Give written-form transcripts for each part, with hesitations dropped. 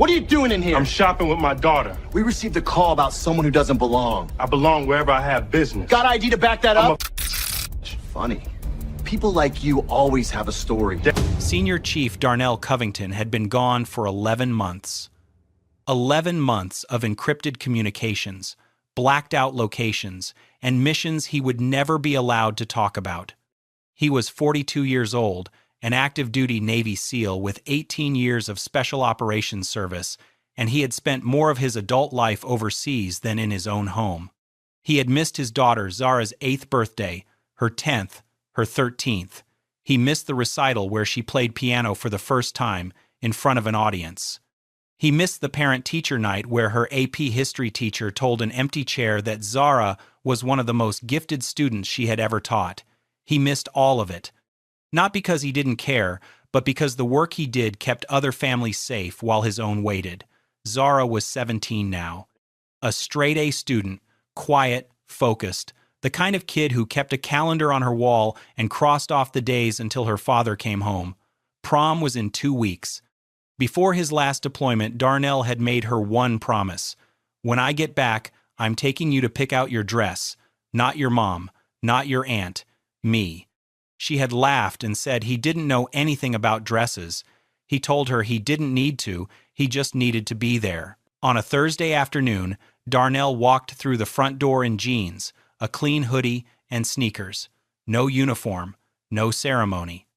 What are you doing in here? I'm shopping with my daughter. We received a call about someone who doesn't belong. I belong wherever I have business. Got ID to back that I'm up? Funny. People like you always have a story. Senior Chief Darnell Covington had been gone for 11 months. 11 months of encrypted communications, blacked out locations, and missions he would never be allowed to talk about. He was 42 years old, an active-duty Navy SEAL with 18 years of Special Operations service, and he had spent more of his adult life overseas than in his own home. He had missed his daughter Zara's 8th birthday, her 10th, her 13th. He missed the recital where she played piano for the first time in front of an audience. He missed the parent-teacher night where her AP history teacher told an empty chair that Zara was one of the most gifted students she had ever taught. He missed all of it. Not because he didn't care, but because the work he did kept other families safe while his own waited. Zara was 17 now. A straight-A student, quiet, focused, the kind of kid who kept a calendar on her wall and crossed off the days until her father came home. Prom was in 2 weeks. Before his last deployment, Darnell had made her one promise. When I get back, I'm taking you to pick out your dress. Not your mom, not your aunt, me. She had laughed and said he didn't know anything about dresses. He told her he didn't need to, he just needed to be there. On a Thursday afternoon, Darnell walked through the front door in jeans, a clean hoodie, and sneakers. No uniform, no ceremony.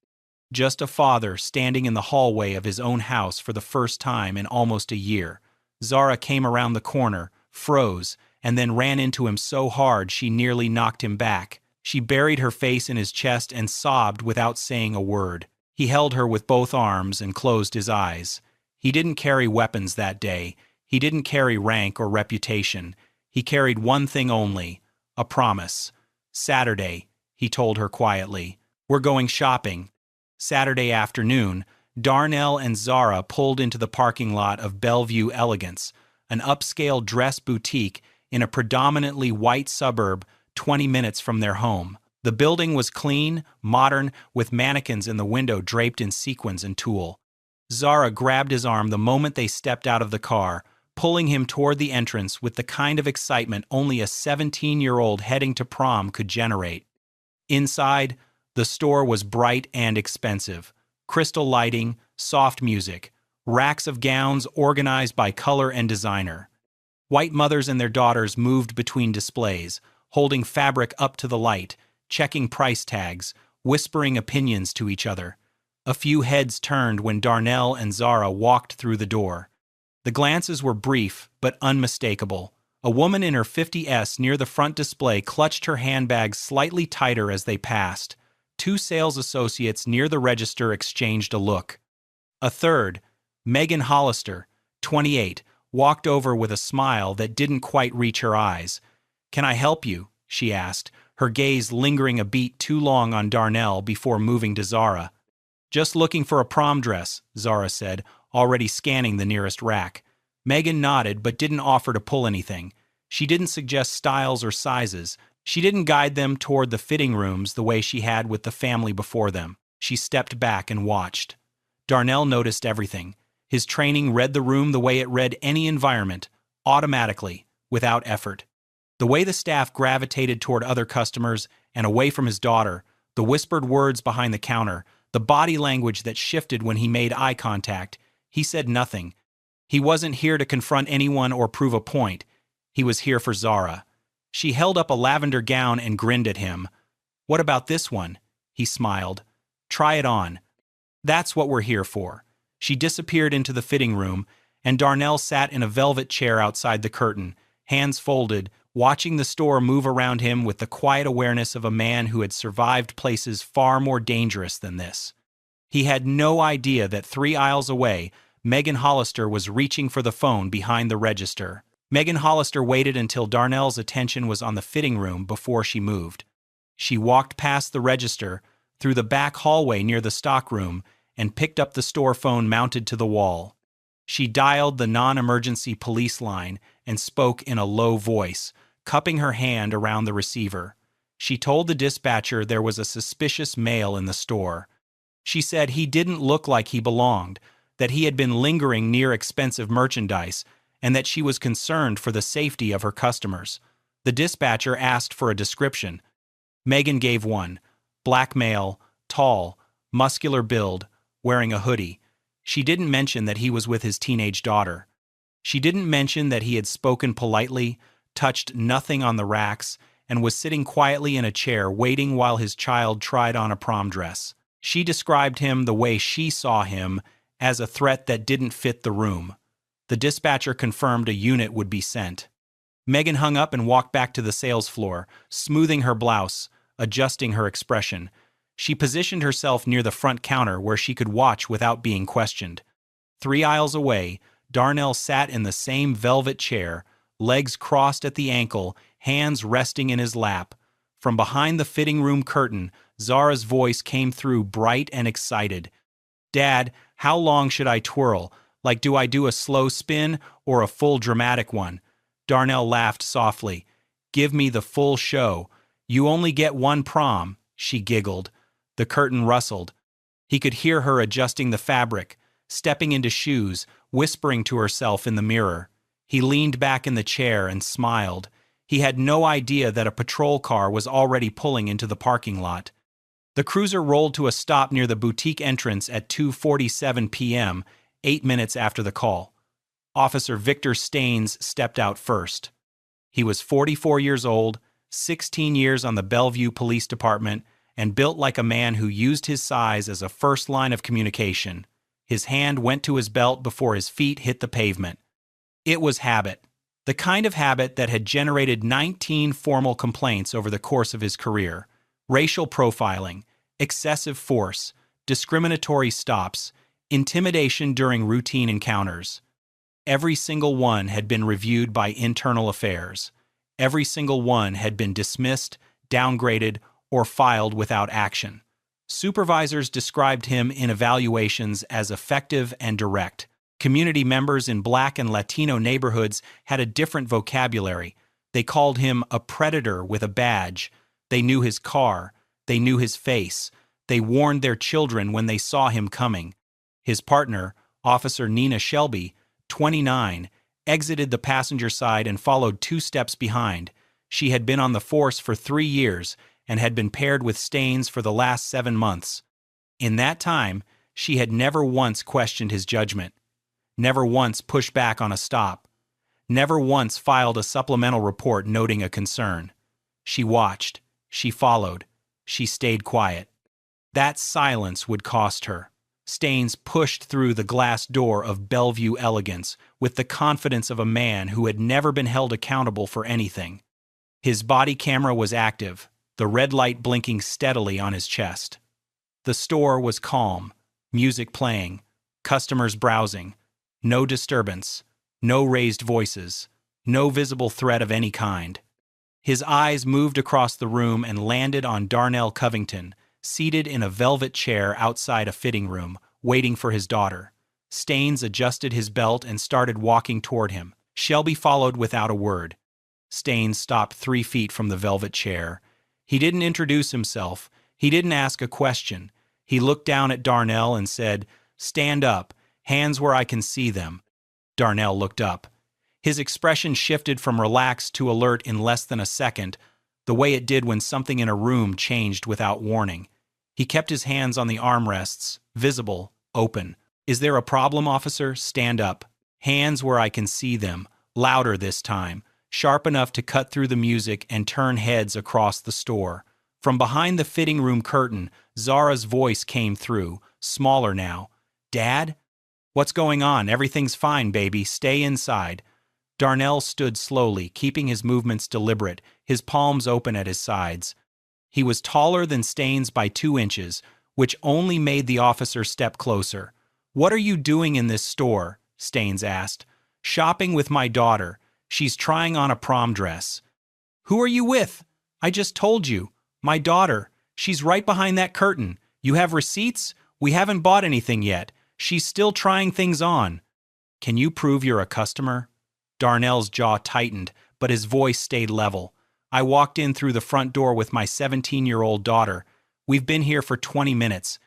Just a father standing in the hallway of his own house for the first time in almost a year. Zara came around the corner, froze, and then ran into him so hard she nearly knocked him back. She buried her face in his chest and sobbed without saying a word. He held her with both arms and closed his eyes. He didn't carry weapons that day. He didn't carry rank or reputation. He carried one thing only, a promise. Saturday, he told her quietly. We're going shopping. Saturday afternoon, Darnell and Zara pulled into the parking lot of Bellevue Elegance, an upscale dress boutique in a predominantly white suburb 20 minutes from their home. The building was clean, modern, with mannequins in the window draped in sequins and tulle. Zara grabbed his arm the moment they stepped out of the car, pulling him toward the entrance with the kind of excitement only a 17-year-old heading to prom could generate. Inside, the store was bright and expensive. Crystal lighting, soft music, racks of gowns organized by color and designer. White mothers and their daughters moved between displays, holding fabric up to the light, checking price tags, whispering opinions to each other. A few heads turned when Darnell and Zara walked through the door. The glances were brief, but unmistakable. A woman in her 50s near the front display clutched her handbag slightly tighter as they passed. 2 sales associates near the register exchanged a look. A third, Megan Hollister, 28, walked over with a smile that didn't quite reach her eyes. "Can I help you?" she asked, her gaze lingering a beat too long on Darnell before moving to Zara. "Just looking for a prom dress," Zara said, already scanning the nearest rack. Megan nodded but didn't offer to pull anything. She didn't suggest styles or sizes. She didn't guide them toward the fitting rooms the way she had with the family before them. She stepped back and watched. Darnell noticed everything. His training read the room the way it read any environment, automatically, without effort. The way the staff gravitated toward other customers and away from his daughter, the whispered words behind the counter, the body language that shifted when he made eye contact. He said nothing. He wasn't here to confront anyone or prove a point. He was here for Zara. She held up a lavender gown and grinned at him. "What about this one?" He smiled. "Try it on." "That's what we're here for." She disappeared into the fitting room, and Darnell sat in a velvet chair outside the curtain, hands folded, watching the store move around him with the quiet awareness of a man who had survived places far more dangerous than this. He had no idea that 3 aisles away, Megan Hollister was reaching for the phone behind the register. Megan Hollister waited until Darnell's attention was on the fitting room before she moved. She walked past the register, through the back hallway near the stockroom, and picked up the store phone mounted to the wall. She dialed the non-emergency police line and spoke in a low voice, cupping her hand around the receiver. She told the dispatcher there was a suspicious male in the store. She said he didn't look like he belonged. that he had been lingering near expensive merchandise, and that she was concerned for the safety of her customers. The dispatcher asked for a description. Megan gave one. Black male, tall, muscular build, wearing a hoodie. She didn't mention that he was with his teenage daughter. She didn't mention that he had spoken politely, touched nothing on the racks, and was sitting quietly in a chair waiting while his child tried on a prom dress. She described him the way she saw him, as a threat that didn't fit the room. The dispatcher confirmed a unit would be sent. Megan hung up and walked back to the sales floor, smoothing her blouse, adjusting her expression. She positioned herself near the front counter where she could watch without being questioned. 3 aisles away, Darnell sat in the same velvet chair, legs crossed at the ankle, hands resting in his lap. From behind the fitting room curtain, Zara's voice came through bright and excited. "Dad, how long should I twirl? Like, do I do a slow spin or a full dramatic one?" Darnell laughed softly. "Give me the full show. You only get one prom," she giggled. The curtain rustled. He could hear her adjusting the fabric, stepping into shoes, whispering to herself in the mirror. He leaned back in the chair and smiled. He had no idea that a patrol car was already pulling into the parking lot. The cruiser rolled to a stop near the boutique entrance at 2:47 p.m., 8 minutes after the call. Officer Victor Staines stepped out first. He was 44 years old, 16 years on the Bellevue Police Department, and built like a man who used his size as a first line of communication. His hand went to his belt before his feet hit the pavement. It was habit. The kind of habit that had generated 19 formal complaints over the course of his career. Racial profiling, excessive force, discriminatory stops, intimidation during routine encounters. Every single one had been reviewed by internal affairs. Every single one had been dismissed, downgraded, or filed without action. Supervisors described him in evaluations as effective and direct. Community members in Black and Latino neighborhoods had a different vocabulary. They called him a predator with a badge. They knew his car. They knew his face. They warned their children when they saw him coming. His partner, Officer Nina Shelby, 29, exited the passenger side and followed 2 steps behind. She had been on the force for 3 years and had been paired with Staines for the last 7 months. In that time, she had never once questioned his judgment, never once pushed back on a stop, never once filed a supplemental report noting a concern. She watched, she followed, she stayed quiet. That silence would cost her. Staines pushed through the glass door of Bellevue elegance with the confidence of a man who had never been held accountable for anything. His body camera was active, the red light blinking steadily on his chest. The store was calm, music playing, customers browsing, no disturbance, no raised voices, no visible threat of any kind. His eyes moved across the room and landed on Darnell Covington, seated in a velvet chair outside a fitting room, waiting for his daughter. Staines adjusted his belt and started walking toward him. Shelby followed without a word. Staines stopped 3 feet from the velvet chair. He didn't introduce himself. He didn't ask a question. He looked down at Darnell and said, "Stand up, hands where I can see them." Darnell looked up. His expression shifted from relaxed to alert in less than a second, the way it did when something in a room changed without warning. He kept his hands on the armrests, visible, open. "Is there a problem, officer? Stand up. Hands where I can see them." Louder this time, sharp enough to cut through the music and turn heads across the store. From behind the fitting room curtain, Zara's voice came through, smaller now. "Dad? What's going on? Everything's fine, baby. Stay inside." Darnell stood slowly, keeping his movements deliberate, his palms open at his sides. He was taller than Staines by 2 inches, which only made the officer step closer. "What are you doing in this store?" Staines asked. "Shopping with my daughter. She's trying on a prom dress." "Who are you with?" "I just told you. My daughter. She's right behind that curtain. You have receipts? We haven't bought anything yet. She's still trying things on." "Can you prove you're a customer?" Darnell's jaw tightened, but his voice stayed level. "I walked in through the front door with my 17-year-old daughter. We've been here for 20 minutes.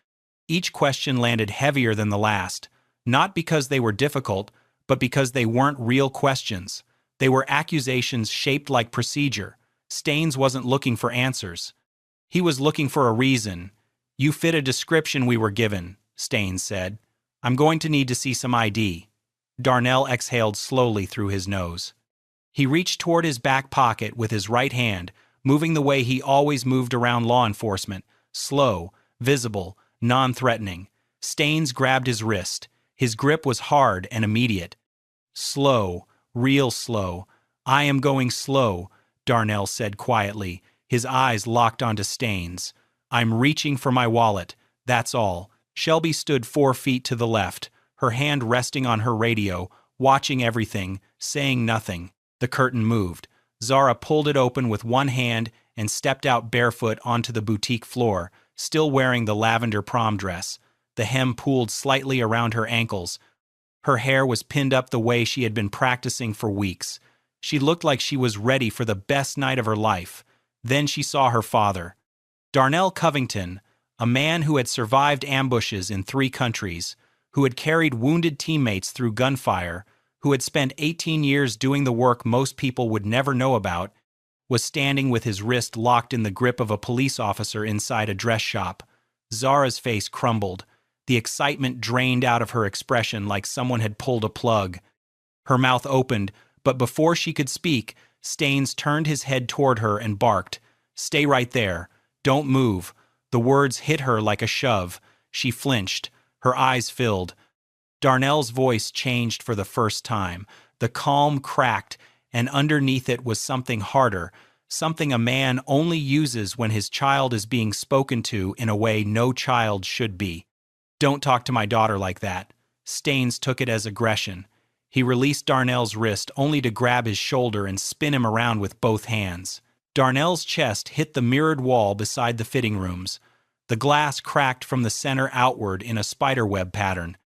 Each question landed heavier than the last. Not because they were difficult, but because they weren't real questions. They were accusations shaped like procedure. Staines wasn't looking for answers. He was looking for a reason. "You fit a description we were given," Staines said. "I'm going to need to see some ID." Darnell exhaled slowly through his nose. He reached toward his back pocket with his right hand, moving the way he always moved around law enforcement, slow, visible, non-threatening. Staines grabbed his wrist. His grip was hard and immediate. "Slow, real slow. I am going slow," Darnell said quietly, his eyes locked onto Staines. "I'm reaching for my wallet, that's all." Shelby stood 4 feet to the left, her hand resting on her radio, watching everything, saying nothing. The curtain moved. Zara pulled it open with one hand and stepped out barefoot onto the boutique floor, still wearing the lavender prom dress. The hem pooled slightly around her ankles. Her hair was pinned up the way she had been practicing for weeks. She looked like she was ready for the best night of her life. Then she saw her father. Darnell Covington, a man who had survived ambushes in 3 countries, who had carried wounded teammates through gunfire, who had spent 18 years doing the work most people would never know about, was standing with his wrist locked in the grip of a police officer inside a dress shop. Zara's face crumbled. The excitement drained out of her expression like someone had pulled a plug. Her mouth opened, but before she could speak, Staines turned his head toward her and barked, "Stay right there. Don't move." The words hit her like a shove. She flinched. Her eyes filled. Darnell's voice changed for the first time. The calm cracked, and underneath it was something harder, something a man only uses when his child is being spoken to in a way no child should be. "Don't talk to my daughter like that." Staines took it as aggression. He released Darnell's wrist only to grab his shoulder and spin him around with both hands. Darnell's chest hit the mirrored wall beside the fitting rooms. The glass cracked from the center outward in a spiderweb pattern.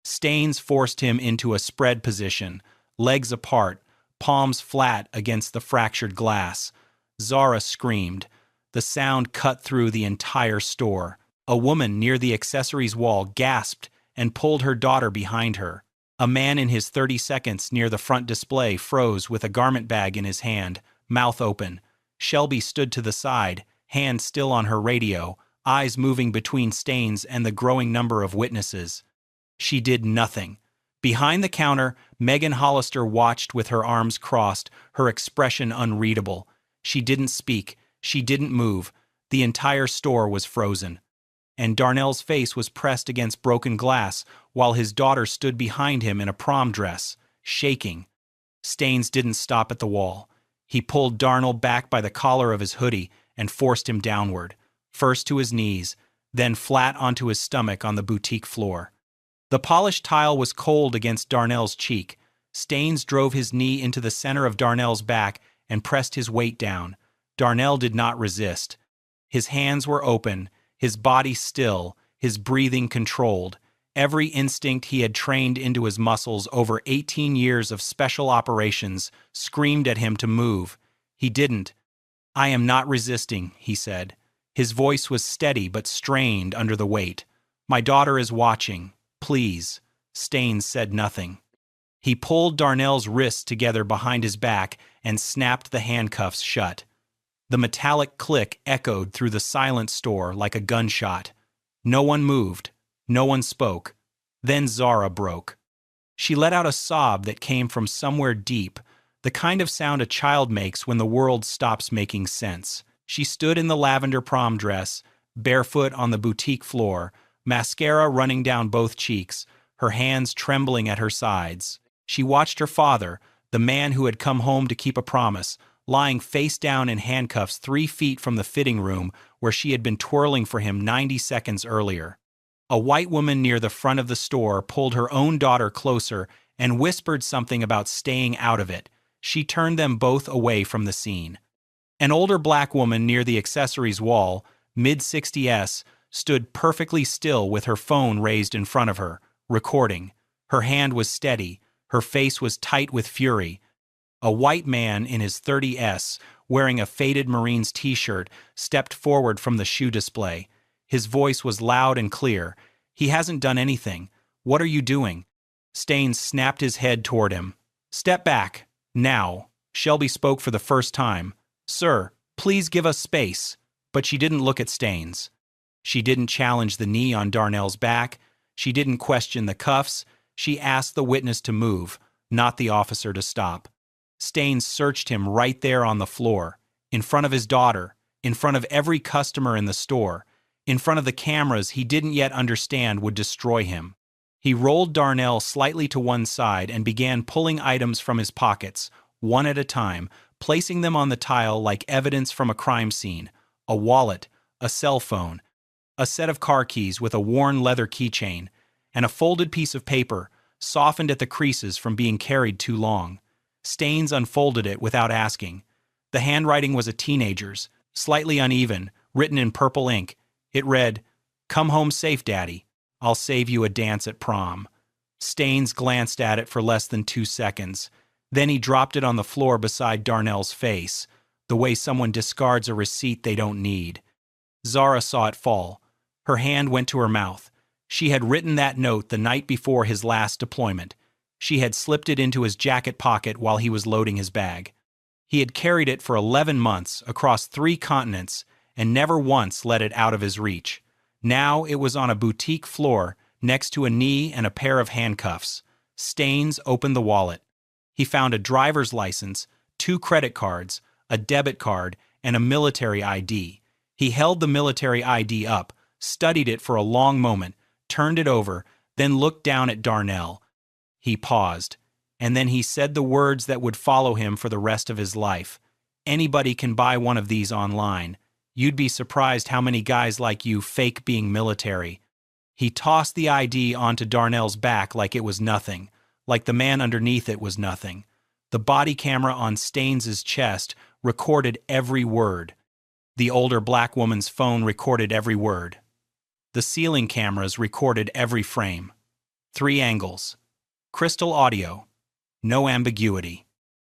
Staines forced him into a spread position, legs apart, palms flat against the fractured glass. Zara screamed. The sound cut through the entire store. A woman near the accessories wall gasped and pulled her daughter behind her. A man in his 30 seconds near the front display froze with a garment bag in his hand, mouth open. Shelby stood to the side, hand still on her radio, eyes moving between Staines and the growing number of witnesses. She did nothing. Behind the counter, Megan Hollister watched with her arms crossed, her expression unreadable. She didn't speak. She didn't move. The entire store was frozen. And Darnell's face was pressed against broken glass while his daughter stood behind him in a prom dress, shaking. Staines didn't stop at the wall. He pulled Darnell back by the collar of his hoodie and forced him downward, first to his knees, then flat onto his stomach on the boutique floor. The polished tile was cold against Darnell's cheek. Staines drove his knee into the center of Darnell's back and pressed his weight down. Darnell did not resist. His hands were open, his body still, his breathing controlled. Every instinct he had trained into his muscles over 18 years of special operations screamed at him to move. He didn't. "I am not resisting," he said. His voice was steady but strained under the weight. "My daughter is watching. Please." Staines said nothing. He pulled Darnell's wrists together behind his back and snapped the handcuffs shut. The metallic click echoed through the silent store like a gunshot. No one moved. No one spoke. Then Zara broke. She let out a sob that came from somewhere deep, the kind of sound a child makes when the world stops making sense. She stood in the lavender prom dress, barefoot on the boutique floor, mascara running down both cheeks, her hands trembling at her sides. She watched her father, the man who had come home to keep a promise, lying face down in handcuffs 3 feet from the fitting room where she had been twirling for him 90 seconds earlier. A white woman near the front of the store pulled her own daughter closer and whispered something about staying out of it. She turned them both away from the scene. An older black woman near the accessories wall, mid-60s, stood perfectly still with her phone raised in front of her, recording. Her hand was steady. Her face was tight with fury. A white man in his 30s, wearing a faded Marines t-shirt, stepped forward from the shoe display. His voice was loud and clear. "He hasn't done anything. What are you doing?" Staines snapped his head toward him. "Step back. Now." Shelby spoke for the first time. "Sir, please give us space." But she didn't look at Staines. She didn't challenge the knee on Darnell's back. She didn't question the cuffs. She asked the witness to move, not the officer to stop. Staines searched him right there on the floor, in front of his daughter, in front of every customer in the store, in front of the cameras he didn't yet understand would destroy him. He rolled Darnell slightly to one side and began pulling items from his pockets, one at a time, placing them on the tile like evidence from a crime scene: a wallet, a cell phone, a set of car keys with a worn leather keychain, and a folded piece of paper, softened at the creases from being carried too long. Staines unfolded it without asking. The handwriting was a teenager's, slightly uneven, written in purple ink. It read, "Come home safe, Daddy. I'll save you a dance at prom." Staines glanced at it for less than 2 seconds. Then he dropped it on the floor beside Darnell's face, the way someone discards a receipt they don't need. Zara saw it fall. Her hand went to her mouth. She had written that note the night before his last deployment. She had slipped it into his jacket pocket while he was loading his bag. He had carried it for 11 months across 3 continents and never once let it out of his reach. Now it was on a boutique floor next to a knee and a pair of handcuffs. Staines opened the wallet. He found a driver's license, 2 credit cards, a debit card, and a military ID. He held the military ID up, studied it for a long moment, turned it over, then looked down at Darnell. He paused, and then he said the words that would follow him for the rest of his life. "Anybody can buy one of these online. You'd be surprised how many guys like you fake being military." He tossed the ID onto Darnell's back like it was nothing, like the man underneath it was nothing. The body camera on Staines's chest recorded every word. The older black woman's phone recorded every word. The ceiling cameras recorded every frame. 3 angles. Crystal audio. No ambiguity.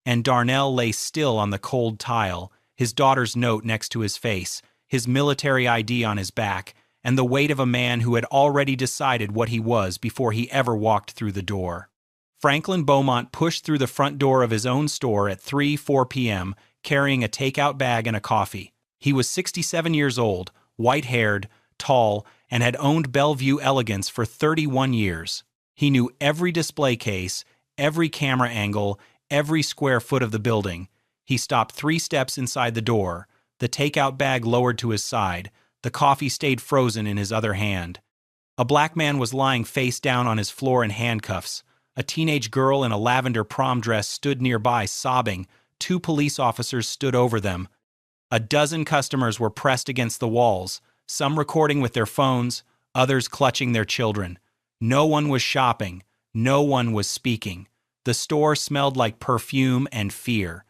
And Darnell lay still on the cold tile, his daughter's note next to his face, his military ID on his back, and the weight of a man who had already decided what he was before he ever walked through the door. Franklin Beaumont pushed through the front door of his own store at 3:04 p.m., carrying a takeout bag and a coffee. He was 67 years old, white-haired, tall, and had owned Bellevue Elegance for 31 years. He knew every display case, every camera angle, every square foot of the building. He stopped 3 steps inside the door, the takeout bag lowered to his side, the coffee stayed frozen in his other hand. A black man was lying face down on his floor in handcuffs. A teenage girl in a lavender prom dress stood nearby, sobbing. 2 police officers stood over them. A dozen customers were pressed against the walls, some recording with their phones, others clutching their children. No one was shopping. No one was speaking. The store smelled like perfume and fear.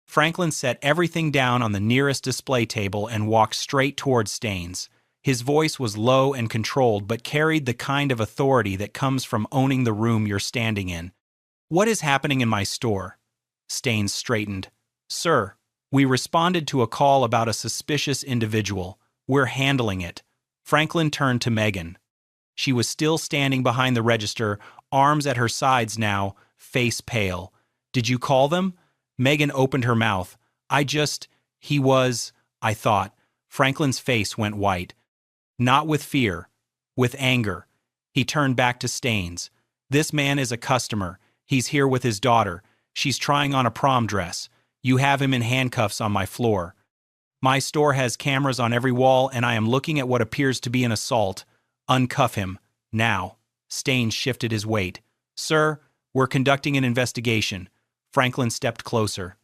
Franklin set everything down on the nearest display table and walked straight toward Staines. His voice was low and controlled, but carried the kind of authority that comes from owning the room you're standing in. "What is happening in my store?" Staines straightened. "Sir, we responded to a call about a suspicious individual. We're handling it." Franklin turned to Megan. She was still standing behind the register, arms at her sides now, face pale. "Did you call them?" Megan opened her mouth. He was, I thought." Franklin's face went white. Not with fear, with anger. He turned back to Staines. "This man is a customer. He's here with his daughter. She's trying on a prom dress. You have him in handcuffs on my floor. My store has cameras on every wall, and I am looking at what appears to be an assault. Uncuff him, now." Staines shifted his weight. "Sir, we're conducting an investigation." Franklin stepped closer.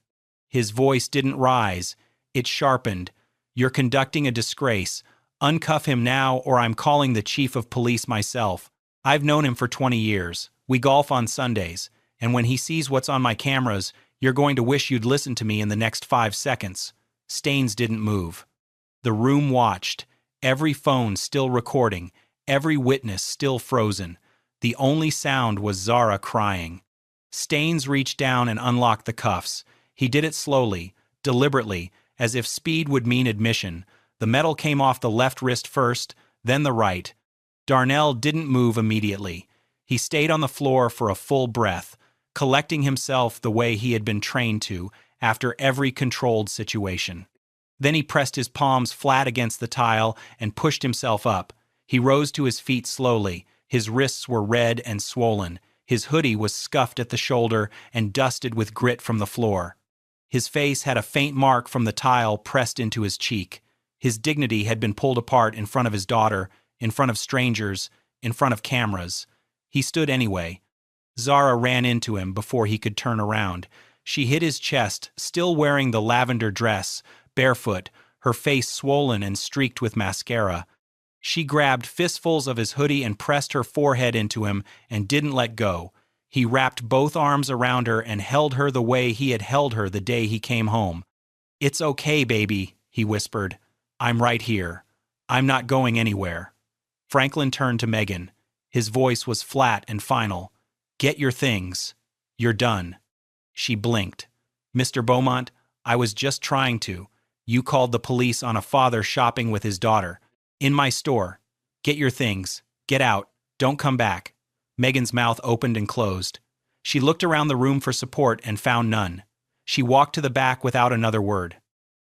His voice didn't rise. It sharpened. "You're conducting a disgrace. Uncuff him now, or I'm calling the chief of police myself. I've known him for 20 years. We golf on Sundays. And when he sees what's on my cameras, you're going to wish you'd listen to me in the next 5 seconds." Staines didn't move. The room watched, every phone still recording, every witness still frozen. The only sound was Zara crying. Staines reached down and unlocked the cuffs. He did it slowly, deliberately, as if speed would mean admission. The metal came off the left wrist first, then the right. Darnell didn't move immediately. He stayed on the floor for a full breath, collecting himself the way he had been trained to after every controlled situation. Then he pressed his palms flat against the tile and pushed himself up. He rose to his feet slowly. His wrists were red and swollen. His hoodie was scuffed at the shoulder and dusted with grit from the floor. His face had a faint mark from the tile pressed into his cheek. His dignity had been pulled apart in front of his daughter, in front of strangers, in front of cameras. He stood anyway. Zara ran into him before he could turn around. She hit his chest, still wearing the lavender dress, barefoot, her face swollen and streaked with mascara. She grabbed fistfuls of his hoodie and pressed her forehead into him and didn't let go. He wrapped both arms around her and held her the way he had held her the day he came home. "It's okay, baby," he whispered. "I'm right here. I'm not going anywhere." Franklin turned to Megan. His voice was flat and final. "Get your things. You're done." She blinked. "Mr. Beaumont, I was just trying to. You called the police on a father shopping with his daughter. In my store. Get your things. Get out. Don't come back." Megan's mouth opened and closed. She looked around the room for support and found none. She walked to the back without another word.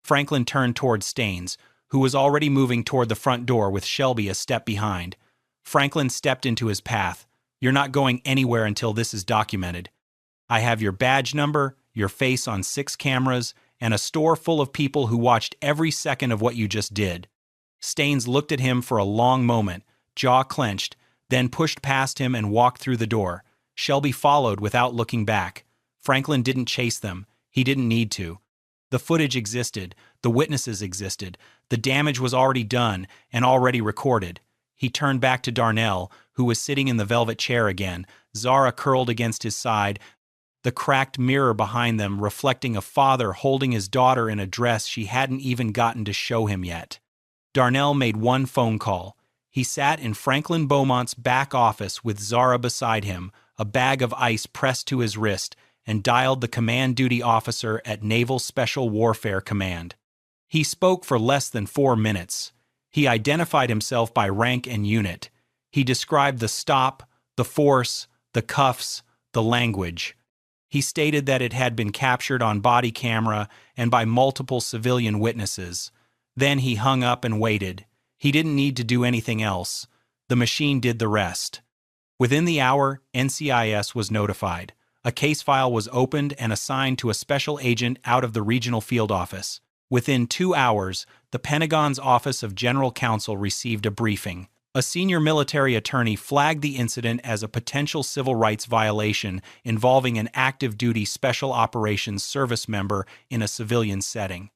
Franklin turned toward Staines, who was already moving toward the front door with Shelby a step behind. Franklin stepped into his path. "You're not going anywhere until this is documented. I have your badge number, your face on 6 cameras, and a store full of people who watched every second of what you just did." Staines looked at him for a long moment, jaw clenched, then pushed past him and walked through the door. Shelby followed without looking back. Franklin didn't chase them. He didn't need to. The footage existed. The witnesses existed. The damage was already done and already recorded. He turned back to Darnell, who was sitting in the velvet chair again, Zara curled against his side, the cracked mirror behind them reflecting a father holding his daughter in a dress she hadn't even gotten to show him yet. Darnell made one phone call. He sat in Franklin Beaumont's back office with Zara beside him, a bag of ice pressed to his wrist, and dialed the command duty officer at Naval Special Warfare Command. He spoke for less than 4 minutes. He identified himself by rank and unit. He described the stop, the force, the cuffs, the language. He stated that it had been captured on body camera and by multiple civilian witnesses. Then he hung up and waited. He didn't need to do anything else. The machine did the rest. Within the hour, NCIS was notified. A case file was opened and assigned to a special agent out of the regional field office. Within 2 hours, the Pentagon's Office of General Counsel received a briefing. A senior military attorney flagged the incident as a potential civil rights violation involving an active-duty Special Operations Service member in a civilian setting.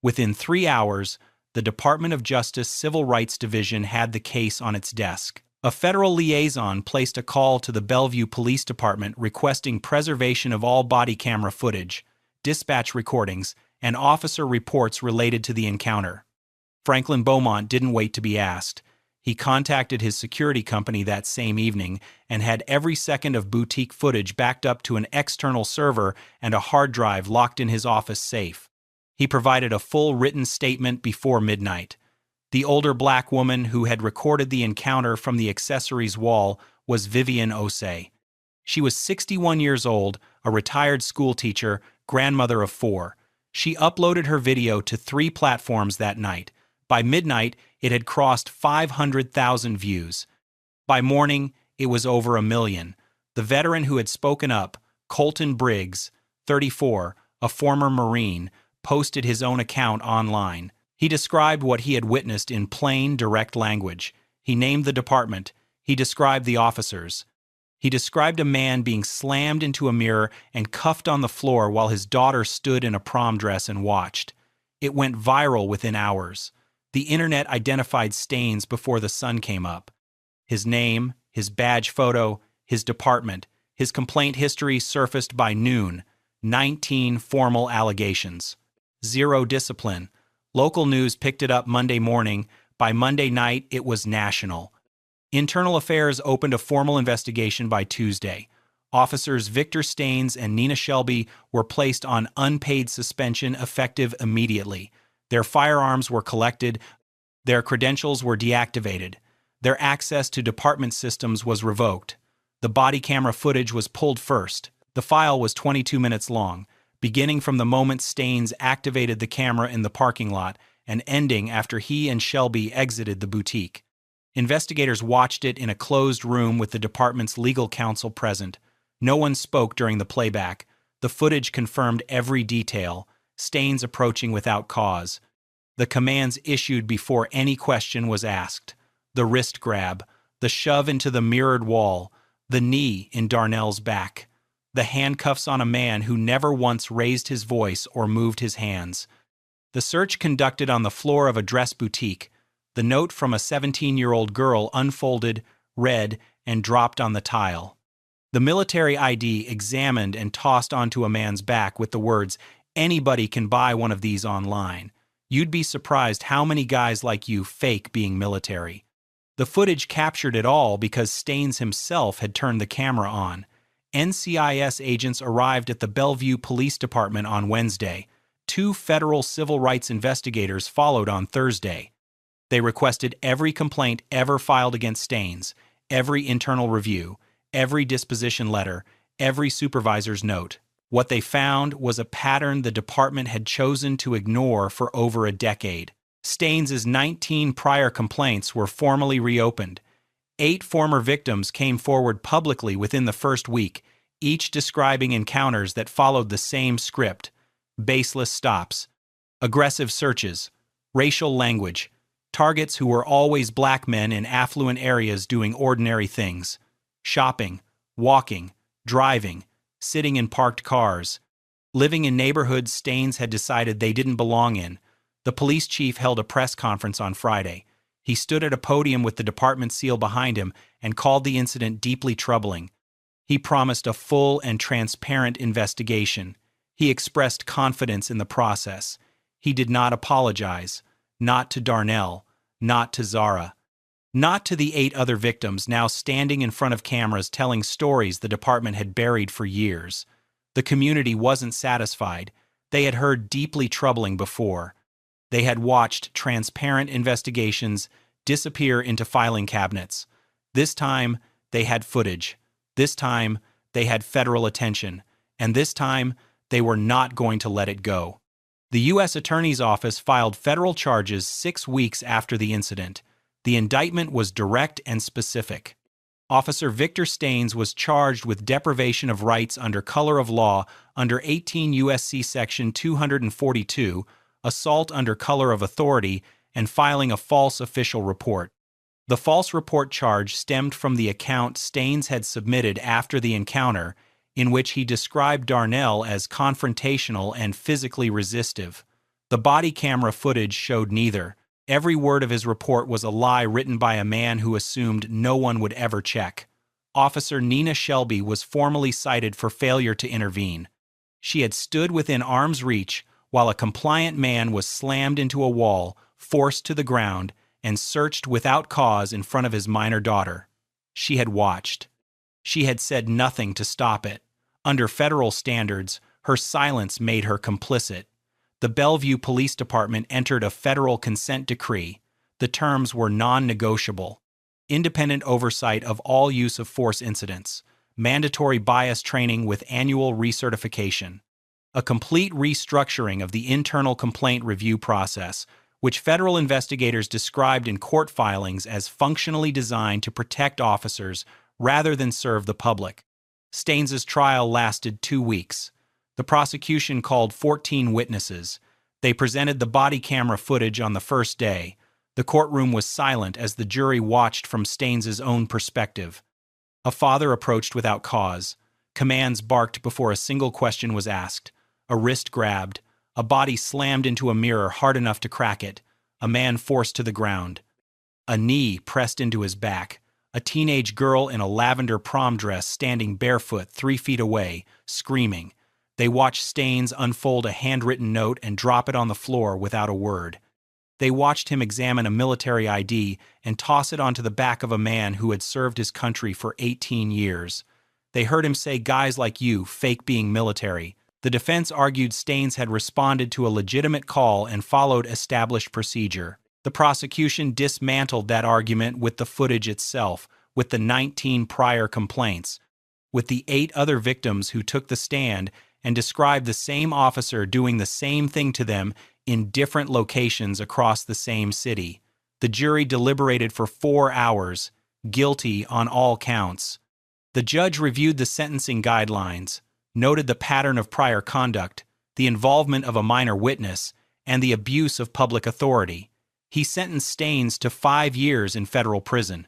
Within 3 hours, the Department of Justice Civil Rights Division had the case on its desk. A federal liaison placed a call to the Bellevue Police Department requesting preservation of all body camera footage, dispatch recordings, and officer reports related to the encounter. Franklin Beaumont didn't wait to be asked. He contacted his security company that same evening and had every second of boutique footage backed up to an external server and a hard drive locked in his office safe. He provided a full written statement before midnight. The older black woman who had recorded the encounter from the accessories wall was Vivian Osei. She was 61 years old, a retired school teacher, grandmother of 4. She uploaded her video to 3 platforms that night. By midnight, it had crossed 500,000 views. By morning, it was over 1 million. The veteran who had spoken up, Colton Briggs, 34, a former Marine, posted his own account online. He described what he had witnessed in plain, direct language. He named the department. He described the officers. He described a man being slammed into a mirror and cuffed on the floor while his daughter stood in a prom dress and watched. It went viral within hours. The internet identified Staines before the sun came up. His name, his badge photo, his department, his complaint history surfaced by noon. 19 formal allegations. 0 discipline. Local news picked it up Monday morning. By Monday night, it was national. Internal Affairs opened a formal investigation by Tuesday. Officers Victor Staines and Nina Shelby were placed on unpaid suspension effective immediately. Their firearms were collected. Their credentials were deactivated. Their access to department systems was revoked. The body camera footage was pulled first. The file was 22 minutes long, beginning from the moment Staines activated the camera in the parking lot and ending after he and Shelby exited the boutique. Investigators watched it in a closed room with the department's legal counsel present. No one spoke during the playback. The footage confirmed every detail, Staines approaching without cause. The commands issued before any question was asked. The wrist grab, the shove into the mirrored wall, the knee in Darnell's back, the handcuffs on a man who never once raised his voice or moved his hands. The search conducted on the floor of a dress boutique, the note from a 17-year-old girl unfolded, read, and dropped on the tile. The military ID examined and tossed onto a man's back with the words, "Anybody can buy one of these online. You'd be surprised how many guys like you fake being military." The footage captured it all because Staines himself had turned the camera on. NCIS agents arrived at the Bellevue Police Department on Wednesday. 2 federal civil rights investigators followed on Thursday. They requested every complaint ever filed against Staines, every internal review, every disposition letter, every supervisor's note. What they found was a pattern the department had chosen to ignore for over a decade. Staines' 19 prior complaints were formally reopened. 8 former victims came forward publicly within the first week, each describing encounters that followed the same script: baseless stops, aggressive searches, racial language, targets who were always black men in affluent areas doing ordinary things, shopping, walking, driving, sitting in parked cars, living in neighborhoods Staines had decided they didn't belong in. The police chief held a press conference on Friday. He stood at a podium with the department seal behind him and called the incident deeply troubling. He promised a full and transparent investigation. He expressed confidence in the process. He did not apologize. Not to Darnell, not to Zara, not to the 8 other victims now standing in front of cameras telling stories the department had buried for years. The community wasn't satisfied. They had heard deeply troubling before. They had watched transparent investigations disappear into filing cabinets. This time, they had footage. This time, they had federal attention. And this time, they were not going to let it go. The U.S. Attorney's Office filed federal charges 6 weeks after the incident. The indictment was direct and specific. Officer Victor Staines was charged with deprivation of rights under color of law under 18 U.S.C. Section 242, assault under color of authority, and filing a false official report. The false report charge stemmed from the account Staines had submitted after the encounter, in which he described Darnell as confrontational and physically resistive. The body camera footage showed neither. Every word of his report was a lie written by a man who assumed no one would ever check. Officer Nina Shelby was formally cited for failure to intervene. She had stood within arm's reach while a compliant man was slammed into a wall, forced to the ground, and searched without cause in front of his minor daughter. She had watched. She had said nothing to stop it. Under federal standards, her silence made her complicit. The Bellevue Police Department entered a federal consent decree. The terms were non-negotiable. Independent oversight of all use of force incidents. Mandatory bias training with annual recertification. A complete restructuring of the internal complaint review process, which federal investigators described in court filings as functionally designed to protect officers rather than serve the public. Staines' trial lasted 2 weeks. The prosecution called 14 witnesses. They presented the body camera footage on the first day. The courtroom was silent as the jury watched from Staines' own perspective. A father approached without cause. Commands barked before a single question was asked. A wrist grabbed. A body slammed into a mirror hard enough to crack it. A man forced to the ground. A knee pressed into his back. A teenage girl in a lavender prom dress standing barefoot 3 feet away, screaming. They watched Staines unfold a handwritten note and drop it on the floor without a word. They watched him examine a military ID and toss it onto the back of a man who had served his country for 18 years. They heard him say, "Guys like you, fake being military." The defense argued Staines had responded to a legitimate call and followed established procedure. The prosecution dismantled that argument with the footage itself, with the 19 prior complaints, with the 8 other victims who took the stand and described the same officer doing the same thing to them in different locations across the same city. The jury deliberated for 4 hours, guilty on all counts. The judge reviewed the sentencing guidelines, noted the pattern of prior conduct, the involvement of a minor witness, and the abuse of public authority. He sentenced Staines to 5 years in federal prison.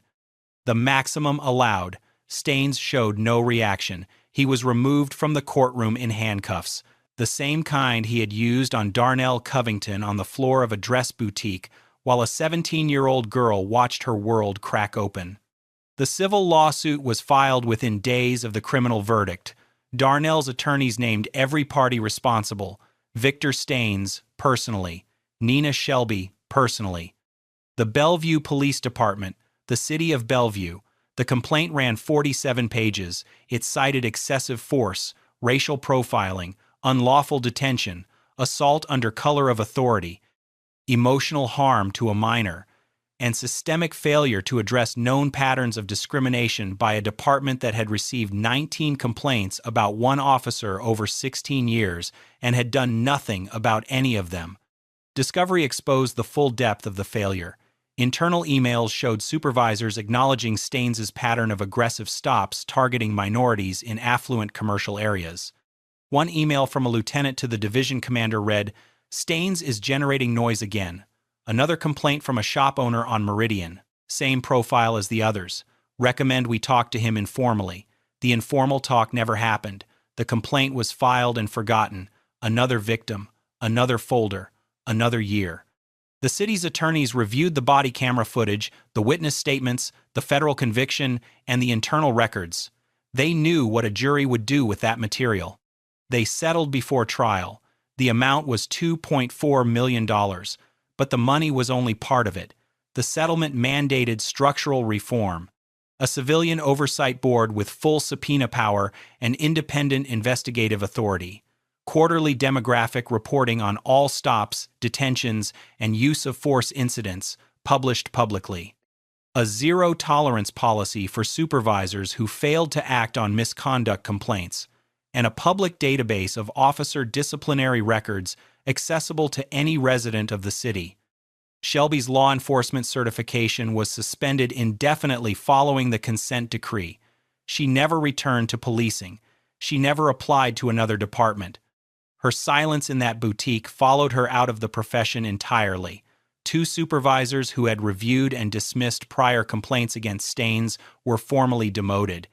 The maximum allowed. Staines showed no reaction. He was removed from the courtroom in handcuffs, the same kind he had used on Darnell Covington on the floor of a dress boutique while a 17-year-old girl watched her world crack open. The civil lawsuit was filed within days of the criminal verdict. Darnell's attorneys named every party responsible: Victor Staines, personally; Nina Shelby, personally; the Bellevue Police Department, the City of Bellevue. The complaint ran 47 pages. It cited excessive force, racial profiling, unlawful detention, assault under color of authority, emotional harm to a minor, and systemic failure to address known patterns of discrimination by a department that had received 19 complaints about one officer over 16 years and had done nothing about any of them. Discovery exposed the full depth of the failure. Internal emails showed supervisors acknowledging Staines's pattern of aggressive stops targeting minorities in affluent commercial areas. One email from a lieutenant to the division commander read, "Staines is generating noise again." Another complaint from a shop owner on Meridian. Same profile as the others. Recommend we talk to him informally. The informal talk never happened. The complaint was filed and forgotten. Another victim. Another folder. Another year. The city's attorneys reviewed the body camera footage, the witness statements, the federal conviction, and the internal records. They knew what a jury would do with that material. They settled before trial. The amount was $2.4 million, but the money was only part of it. The settlement mandated structural reform, a civilian oversight board with full subpoena power and independent investigative authority, quarterly demographic reporting on all stops, detentions, and use of force incidents published publicly, a zero-tolerance policy for supervisors who failed to act on misconduct complaints, and a public database of officer disciplinary records accessible to any resident of the city. Shelby's law enforcement certification was suspended indefinitely following the consent decree. She never returned to policing. She never applied to another department. Her silence in that boutique followed her out of the profession entirely. 2 supervisors who had reviewed and dismissed prior complaints against Staines were formally demoted.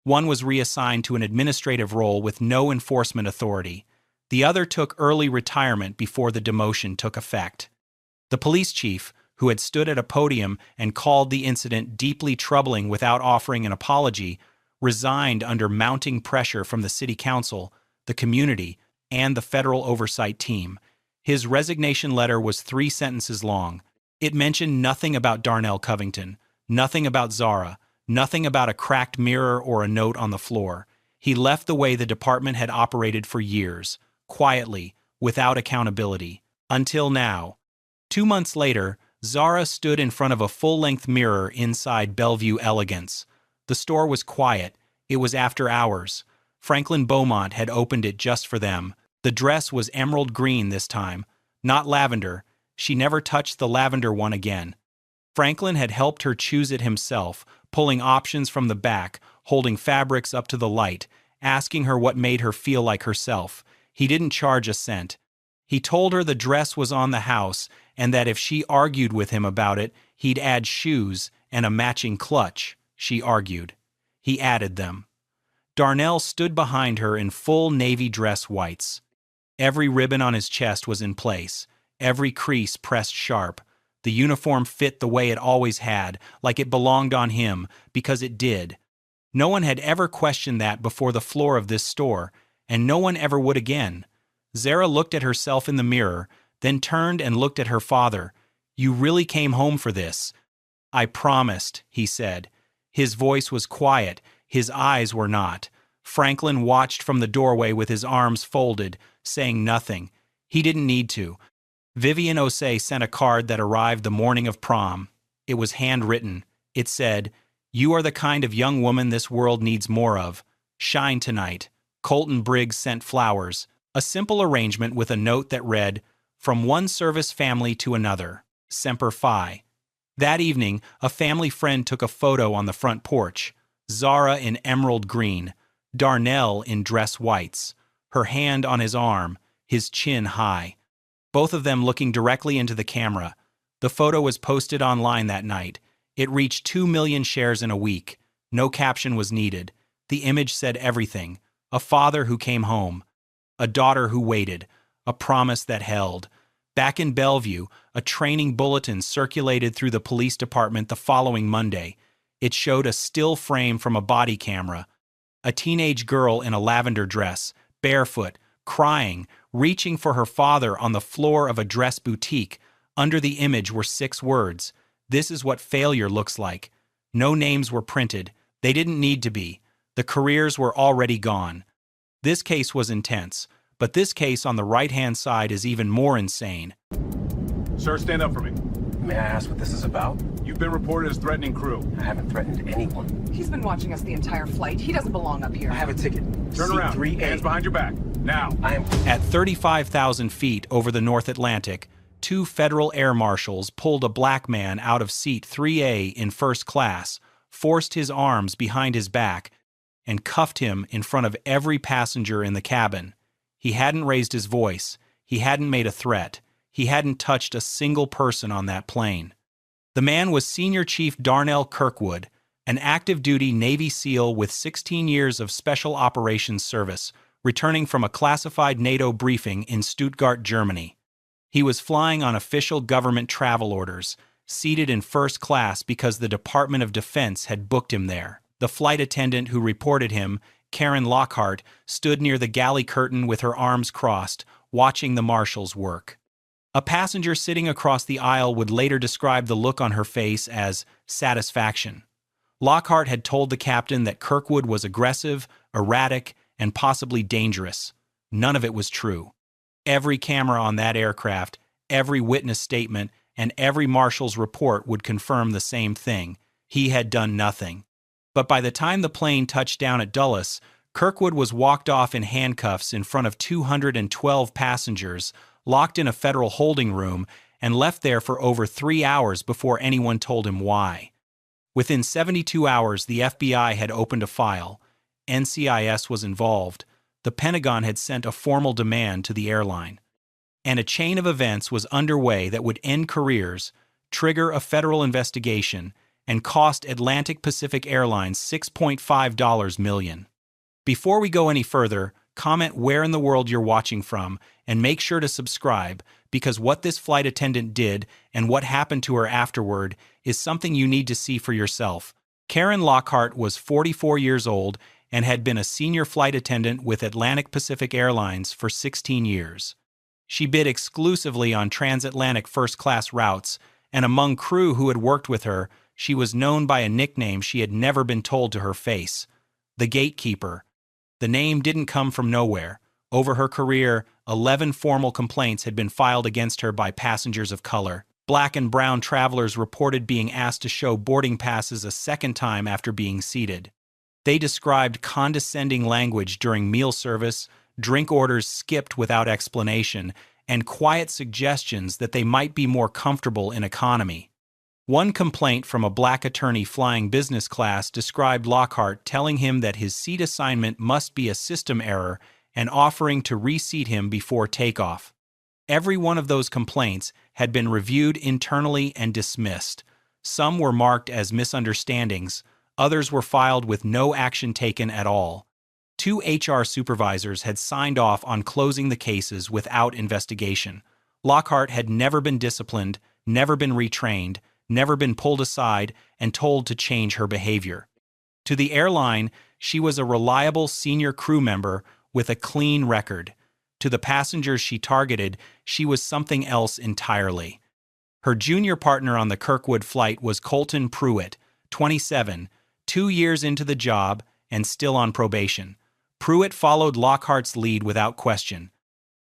One was reassigned to an administrative role with no enforcement authority. The other took early retirement before the demotion took effect. The police chief, who had stood at a podium and called the incident deeply troubling without offering an apology, resigned under mounting pressure from the city council, the community, and the federal oversight team. His resignation letter was 3 sentences long. It mentioned nothing about Darnell Covington, nothing about Zara, nothing about a cracked mirror or a note on the floor. He left the way the department had operated for years, quietly, without accountability, until now. 2 months later, Zara stood in front of a full-length mirror inside Bellevue Elegance. The store was quiet. It was after hours. Franklin Beaumont had opened it just for them. The dress was emerald green this time, not lavender. She never touched the lavender one again. Franklin had helped her choose it himself, pulling options from the back, holding fabrics up to the light, asking her what made her feel like herself. He didn't charge a cent. He told her the dress was on the house and that if she argued with him about it, he'd add shoes and a matching clutch, she argued. He added them. Darnell stood behind her in full navy dress whites. Every ribbon on his chest was in place, every crease pressed sharp. The uniform fit the way it always had, like it belonged on him, because it did. No one had ever questioned that before the floor of this store, and no one ever would again. Zara looked at herself in the mirror, then turned and looked at her father. "You really came home for this." "I promised," he said. His voice was quiet, his eyes were not. Franklin watched from the doorway with his arms folded, saying nothing. He didn't need to. Vivian Osei sent a card that arrived the morning of prom. It was handwritten. It said, You are the kind of young woman this world needs more of. Shine tonight. Colton Briggs sent flowers, a simple arrangement with a note that read, "From one service family to another. Semper Fi." That evening, a family friend took a photo on the front porch. Zara in emerald green, Darnell in dress whites, her hand on his arm, his chin high. Both of them looking directly into the camera. The photo was posted online that night. It reached 2 million shares in a week. No caption was needed. The image said everything. A father who came home. A daughter who waited. A promise that held. Back in Bellevue, a training bulletin circulated through the police department the following Monday. It showed a still frame from a body camera. A teenage girl in a lavender dress, barefoot, crying, reaching for her father on the floor of a dress boutique. Under the image were 6 words. "This is what failure looks like." No names were printed. They didn't need to be. The careers were already gone. This case was intense, but this case on the right-hand side is even more insane. Sir, stand up for me. May I ask what this is about? You've been reported as threatening crew. I haven't threatened anyone. He's been watching us the entire flight. He doesn't belong up here. I have a ticket. Turn around. C3A. Hands behind your back. Now. I am... At 35,000 feet over the North Atlantic, 2 federal air marshals pulled a black man out of seat 3A in first class, forced his arms behind his back, and cuffed him in front of every passenger in the cabin. He hadn't raised his voice. He hadn't made a threat. He hadn't touched a single person on that plane. The man was Senior Chief Darnell Kirkwood, an active-duty Navy SEAL with 16 years of Special Operations service, returning from a classified NATO briefing in Stuttgart, Germany. He was flying on official government travel orders, seated in first class because the Department of Defense had booked him there. The flight attendant who reported him, Karen Lockhart, stood near the galley curtain with her arms crossed, watching the marshals work. A passenger sitting across the aisle would later describe the look on her face as satisfaction. Lockhart had told the captain that Kirkwood was aggressive, erratic, and possibly dangerous. None of it was true. Every camera on that aircraft, every witness statement, and every marshal's report would confirm the same thing. He had done nothing. But by the time the plane touched down at Dulles, Kirkwood was walked off in handcuffs in front of 212 passengers, locked in a federal holding room, and left there for over 3 hours before anyone told him why. Within 72 hours, the FBI had opened a file. NCIS was involved. The Pentagon had sent a formal demand to the airline. And a chain of events was underway that would end careers, trigger a federal investigation, and cost Atlantic Pacific Airlines $6.5 million. Before we go any further, comment where in the world you're watching from, and make sure to subscribe, because what this flight attendant did and what happened to her afterward is something you need to see for yourself. Karen Lockhart was 44 years old and had been a senior flight attendant with Atlantic Pacific Airlines for 16 years. She bid exclusively on transatlantic first-class routes, and among crew who had worked with her, she was known by a nickname she had never been told to her face: the Gatekeeper. The name didn't come from nowhere. Over her career, 11 formal complaints had been filed against her by passengers of color. Black and brown travelers reported being asked to show boarding passes a second time after being seated. They described condescending language during meal service, drink orders skipped without explanation, and quiet suggestions that they might be more comfortable in economy. One complaint from a black attorney flying business class described Lockhart telling him that his seat assignment must be a system error and offering to reseat him before takeoff. Every one of those complaints had been reviewed internally and dismissed. Some were marked as misunderstandings, others were filed with no action taken at all. 2 HR supervisors had signed off on closing the cases without investigation. Lockhart had never been disciplined, never been retrained, never been pulled aside and told to change her behavior. To the airline, she was a reliable senior crew member with a clean record. To the passengers she targeted, she was something else entirely. Her junior partner on the Kirkwood flight was Colton Pruitt, 27, 2 years into the job and still on probation. Pruitt followed Lockhart's lead without question.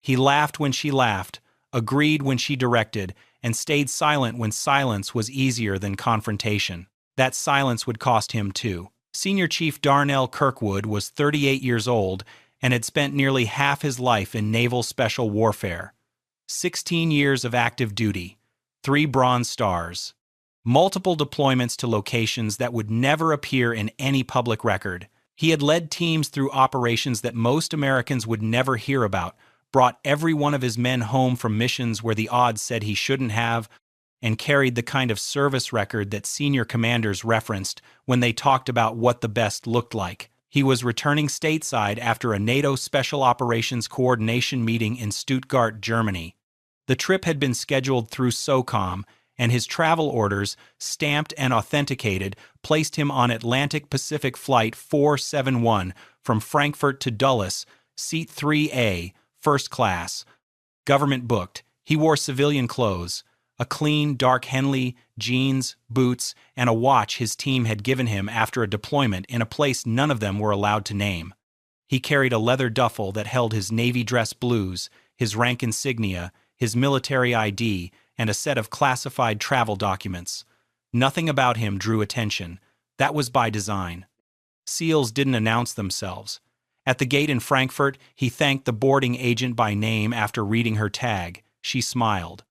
He laughed when she laughed, agreed when she directed, and stayed silent when silence was easier than confrontation. That silence would cost him too. Senior Chief Darnell Kirkwood was 38 years old and had spent nearly half his life in naval special warfare. 16 years of active duty, 3 Bronze Stars, multiple deployments to locations that would never appear in any public record. He had led teams through operations that most Americans would never hear about, brought every one of his men home from missions where the odds said he shouldn't have, and carried the kind of service record that senior commanders referenced when they talked about what the best looked like. He was returning stateside after a NATO Special Operations Coordination meeting in Stuttgart, Germany. The trip had been scheduled through SOCOM, and his travel orders, stamped and authenticated, placed him on Atlantic Pacific Flight 471 from Frankfurt to Dulles, Seat 3A, first class. Government booked. He wore civilian clothes, a clean, dark Henley, jeans, boots, and a watch his team had given him after a deployment in a place none of them were allowed to name. He carried a leather duffel that held his Navy dress blues, his rank insignia, his military ID, and a set of classified travel documents. Nothing about him drew attention. That was by design. SEALs didn't announce themselves. At the gate in Frankfurt, he thanked the boarding agent by name after reading her tag. She smiled.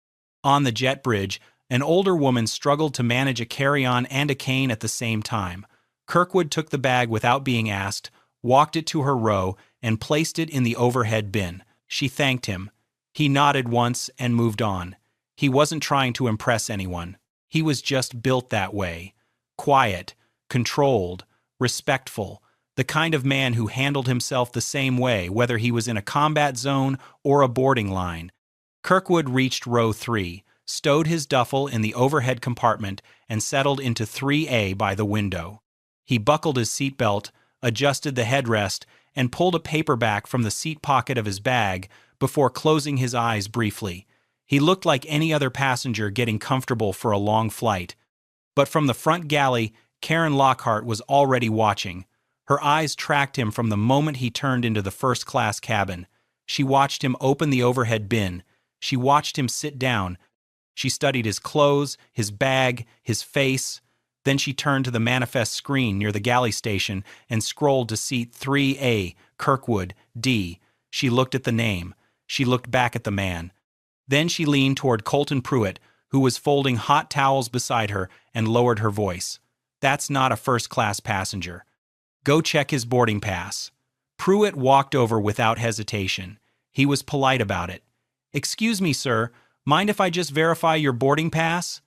On the jet bridge, an older woman struggled to manage a carry-on and a cane at the same time. Kirkwood took the bag without being asked, walked it to her row, and placed it in the overhead bin. She thanked him. He nodded once and moved on. He wasn't trying to impress anyone. He was just built that way. Quiet, controlled, respectful, the kind of man who handled himself the same way whether he was in a combat zone or a boarding line. Kirkwood reached row 3, stowed his duffel in the overhead compartment, and settled into 3A by the window. He buckled his seatbelt, adjusted the headrest, and pulled a paperback from the seat pocket of his bag before closing his eyes briefly. He looked like any other passenger getting comfortable for a long flight. But from the front galley, Karen Lockhart was already watching. Her eyes tracked him from the moment he turned into the first-class cabin. She watched him open the overhead bin. She watched him sit down. She studied his clothes, his bag, his face. Then she turned to the manifest screen near the galley station and scrolled to seat 3A, Kirkwood, D. She looked at the name. She looked back at the man. Then she leaned toward Colton Pruitt, who was folding hot towels beside her, and lowered her voice. "That's not a first-class passenger. Go check his boarding pass." Pruitt walked over without hesitation. He was polite about it. "Excuse me, sir. Mind if I just verify your boarding pass?"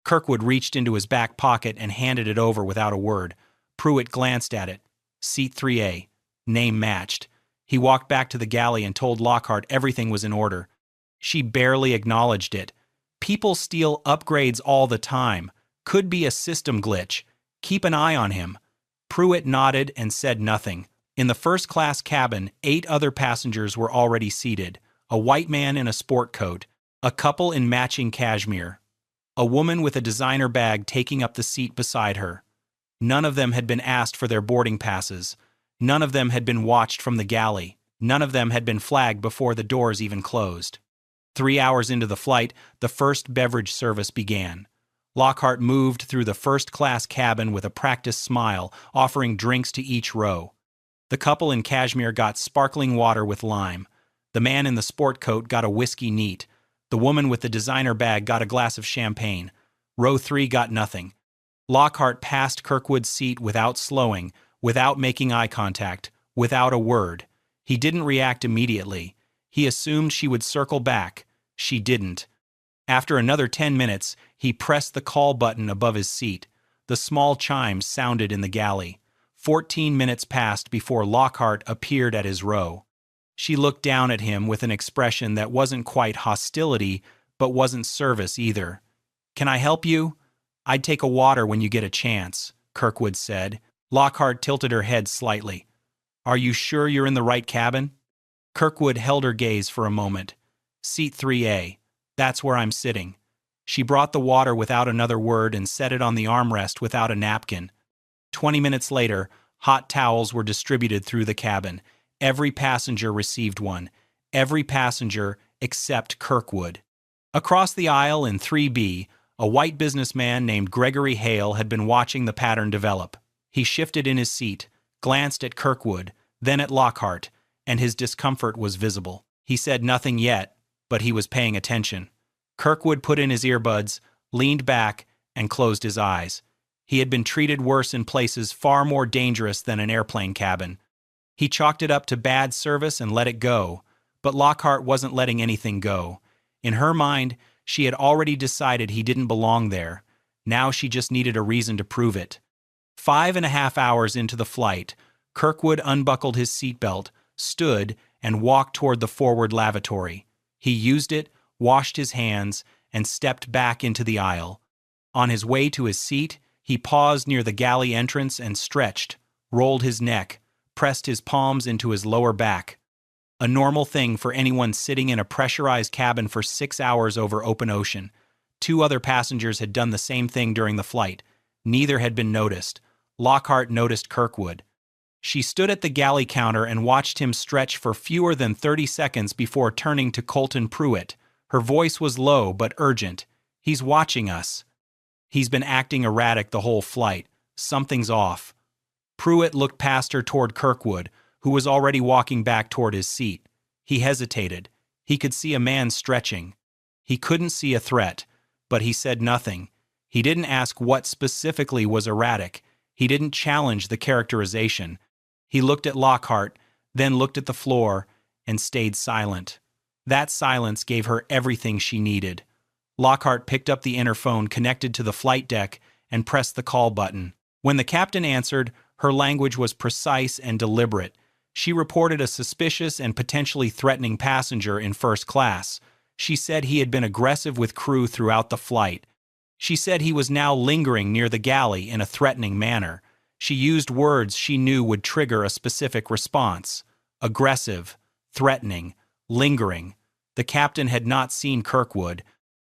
Kirkwood reached into his back pocket and handed it over without a word. Pruitt glanced at it. Seat 3A. Name matched. He walked back to the galley and told Lockhart everything was in order. She barely acknowledged it. People steal upgrades all the time. Could be a system glitch. Keep an eye on him. Pruitt nodded and said nothing. In the first-class cabin, 8 other passengers were already seated. A white man in a sport coat, a couple in matching cashmere, a woman with a designer bag taking up the seat beside her. None of them had been asked for their boarding passes. None of them had been watched from the galley. None of them had been flagged before the doors even closed. 3 hours into the flight, the first beverage service began. Lockhart moved through the first-class cabin with a practiced smile, offering drinks to each row. The couple in cashmere got sparkling water with lime. The man in the sport coat got a whiskey neat. The woman with the designer bag got a glass of champagne. Row 3 got nothing. Lockhart passed Kirkwood's seat without slowing, without making eye contact, without a word. He didn't react immediately. He assumed she would circle back. She didn't. After another 10 minutes, he pressed the call button above his seat. The small chimes sounded in the galley. 14 minutes passed before Lockhart appeared at his row. She looked down at him with an expression that wasn't quite hostility, but wasn't service either. "Can I help you?" "I'd take a water when you get a chance," Kirkwood said. Lockhart tilted her head slightly. "Are you sure you're in the right cabin?" Kirkwood held her gaze for a moment. "Seat 3A. That's where I'm sitting." She brought the water without another word and set it on the armrest without a napkin. 20 minutes later, hot towels were distributed through the cabin. Every passenger received one. Every passenger except Kirkwood. Across the aisle in 3B, A white businessman named Gregory Hale had been watching the pattern develop. He shifted in his seat, glanced at Kirkwood, then at Lockhart, and his discomfort was visible. He said nothing yet, but he was paying attention. Kirkwood put in his earbuds, leaned back, and closed his eyes. He had been treated worse in places far more dangerous than an airplane cabin. He chalked it up to bad service and let it go, but Lockhart wasn't letting anything go. In her mind, she had already decided he didn't belong there. Now she just needed a reason to prove it. 5.5 hours into the flight, Kirkwood unbuckled his seatbelt, stood, and walked toward the forward lavatory. He used it, washed his hands, and stepped back into the aisle. On his way to his seat, he paused near the galley entrance and stretched, rolled his neck, pressed his palms into his lower back. A normal thing for anyone sitting in a pressurized cabin for 6 hours over open ocean. 2 other passengers had done the same thing during the flight. Neither had been noticed. Lockhart noticed Kirkwood. She stood at the galley counter and watched him stretch for fewer than 30 seconds before turning to Colton Pruitt. Her voice was low but urgent. "He's watching us. He's been acting erratic the whole flight. Something's off." Pruitt looked past her toward Kirkwood, who was already walking back toward his seat. He hesitated. He could see a man stretching. He couldn't see a threat, but he said nothing. He didn't ask what specifically was erratic. He didn't challenge the characterization. He looked at Lockhart, then looked at the floor, and stayed silent. That silence gave her everything she needed. Lockhart picked up the interphone connected to the flight deck and pressed the call button. When the captain answered, her language was precise and deliberate. She reported a suspicious and potentially threatening passenger in first class. She said he had been aggressive with crew throughout the flight. She said he was now lingering near the galley in a threatening manner. She used words she knew would trigger a specific response. Aggressive, threatening, lingering. The captain had not seen Kirkwood,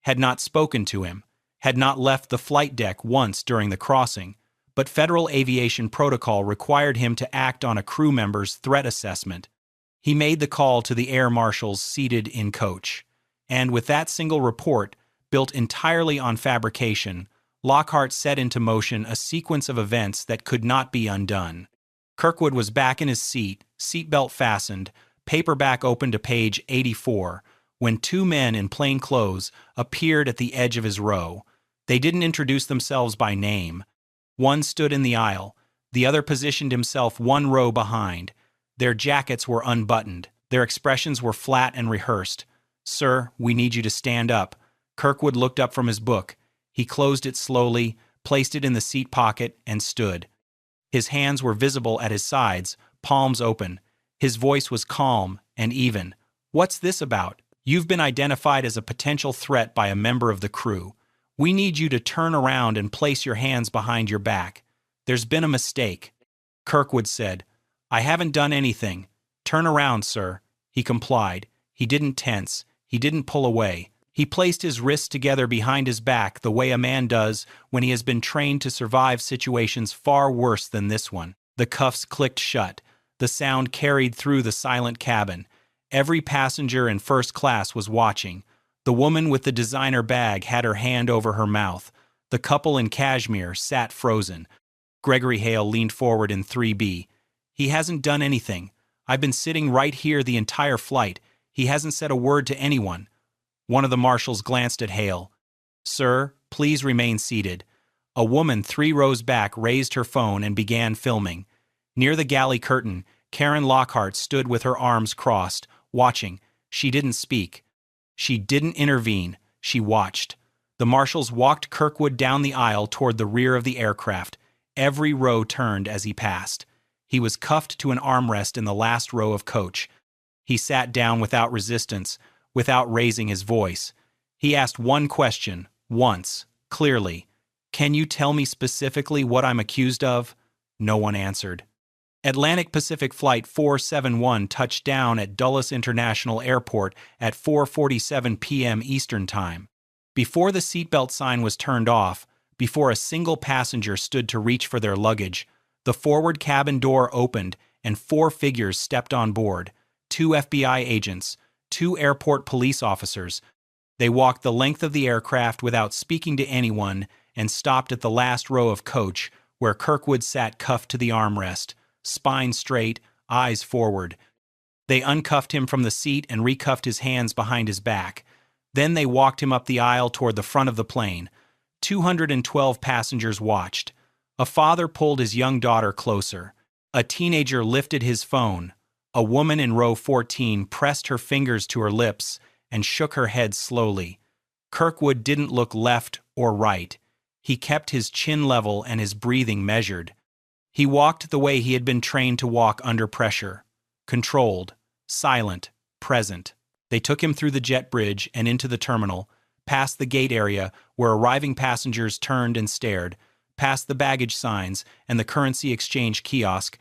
had not spoken to him, had not left the flight deck once during the crossing, but federal aviation protocol required him to act on a crew member's threat assessment. He made the call to the air marshals seated in coach. And with that single report, built entirely on fabrication, Lockhart set into motion a sequence of events that could not be undone. Kirkwood was back in his seat, seatbelt fastened, paperback open to page 84, when 2 men in plain clothes appeared at the edge of his row. They didn't introduce themselves by name. One stood in the aisle. The other positioned himself 1 row behind. Their jackets were unbuttoned. Their expressions were flat and rehearsed. "Sir, we need you to stand up." Kirkwood looked up from his book. He closed it slowly, placed it in the seat pocket, and stood. His hands were visible at his sides, palms open. His voice was calm and even. "What's this about? You've been identified as a potential threat by a member of the crew. We need you to turn around and place your hands behind your back. There's been a mistake." Kirkwood said, "I haven't done anything. Turn around, sir." He complied. He didn't tense. He didn't pull away. He placed his wrists together behind his back the way a man does when he has been trained to survive situations far worse than this one. The cuffs clicked shut. The sound carried through the silent cabin. Every passenger in first class was watching. The woman with the designer bag had her hand over her mouth. The couple in cashmere sat frozen. Gregory Hale leaned forward in 3B. "He hasn't done anything. I've been sitting right here the entire flight. He hasn't said a word to anyone." One of the marshals glanced at Hale. "Sir, please remain seated." A woman 3 rows back raised her phone and began filming. Near the galley curtain, Karen Lockhart stood with her arms crossed, watching. She didn't speak. She didn't intervene. She watched. The marshals walked Kirkwood down the aisle toward the rear of the aircraft. Every row turned as he passed. He was cuffed to an armrest in the last row of coach. He sat down without resistance, without raising his voice. He asked one question, once, clearly. "Can you tell me specifically what I'm accused of?" No one answered. Atlantic Pacific Flight 471 touched down at Dulles International Airport at 4:47 p.m. Eastern Time. Before the seatbelt sign was turned off, before a single passenger stood to reach for their luggage, the forward cabin door opened and 4 figures stepped on board. 2 FBI agents, 2 airport police officers, They walked the length of the aircraft without speaking to anyone and stopped at the last row of coach, where Kirkwood sat cuffed to the armrest, spine straight, eyes forward. They uncuffed him from the seat and recuffed his hands behind his back. Then they walked him up the aisle toward the front of the plane. 212 passengers watched. A father pulled his young daughter closer. A teenager lifted his phone. A woman in row 14 pressed her fingers to her lips and shook her head slowly. Kirkwood didn't look left or right. He kept his chin level and his breathing measured. He walked the way he had been trained to walk under pressure. Controlled, silent, present. They took him through the jet bridge and into the terminal, past the gate area where arriving passengers turned and stared, past the baggage signs and the currency exchange kiosk,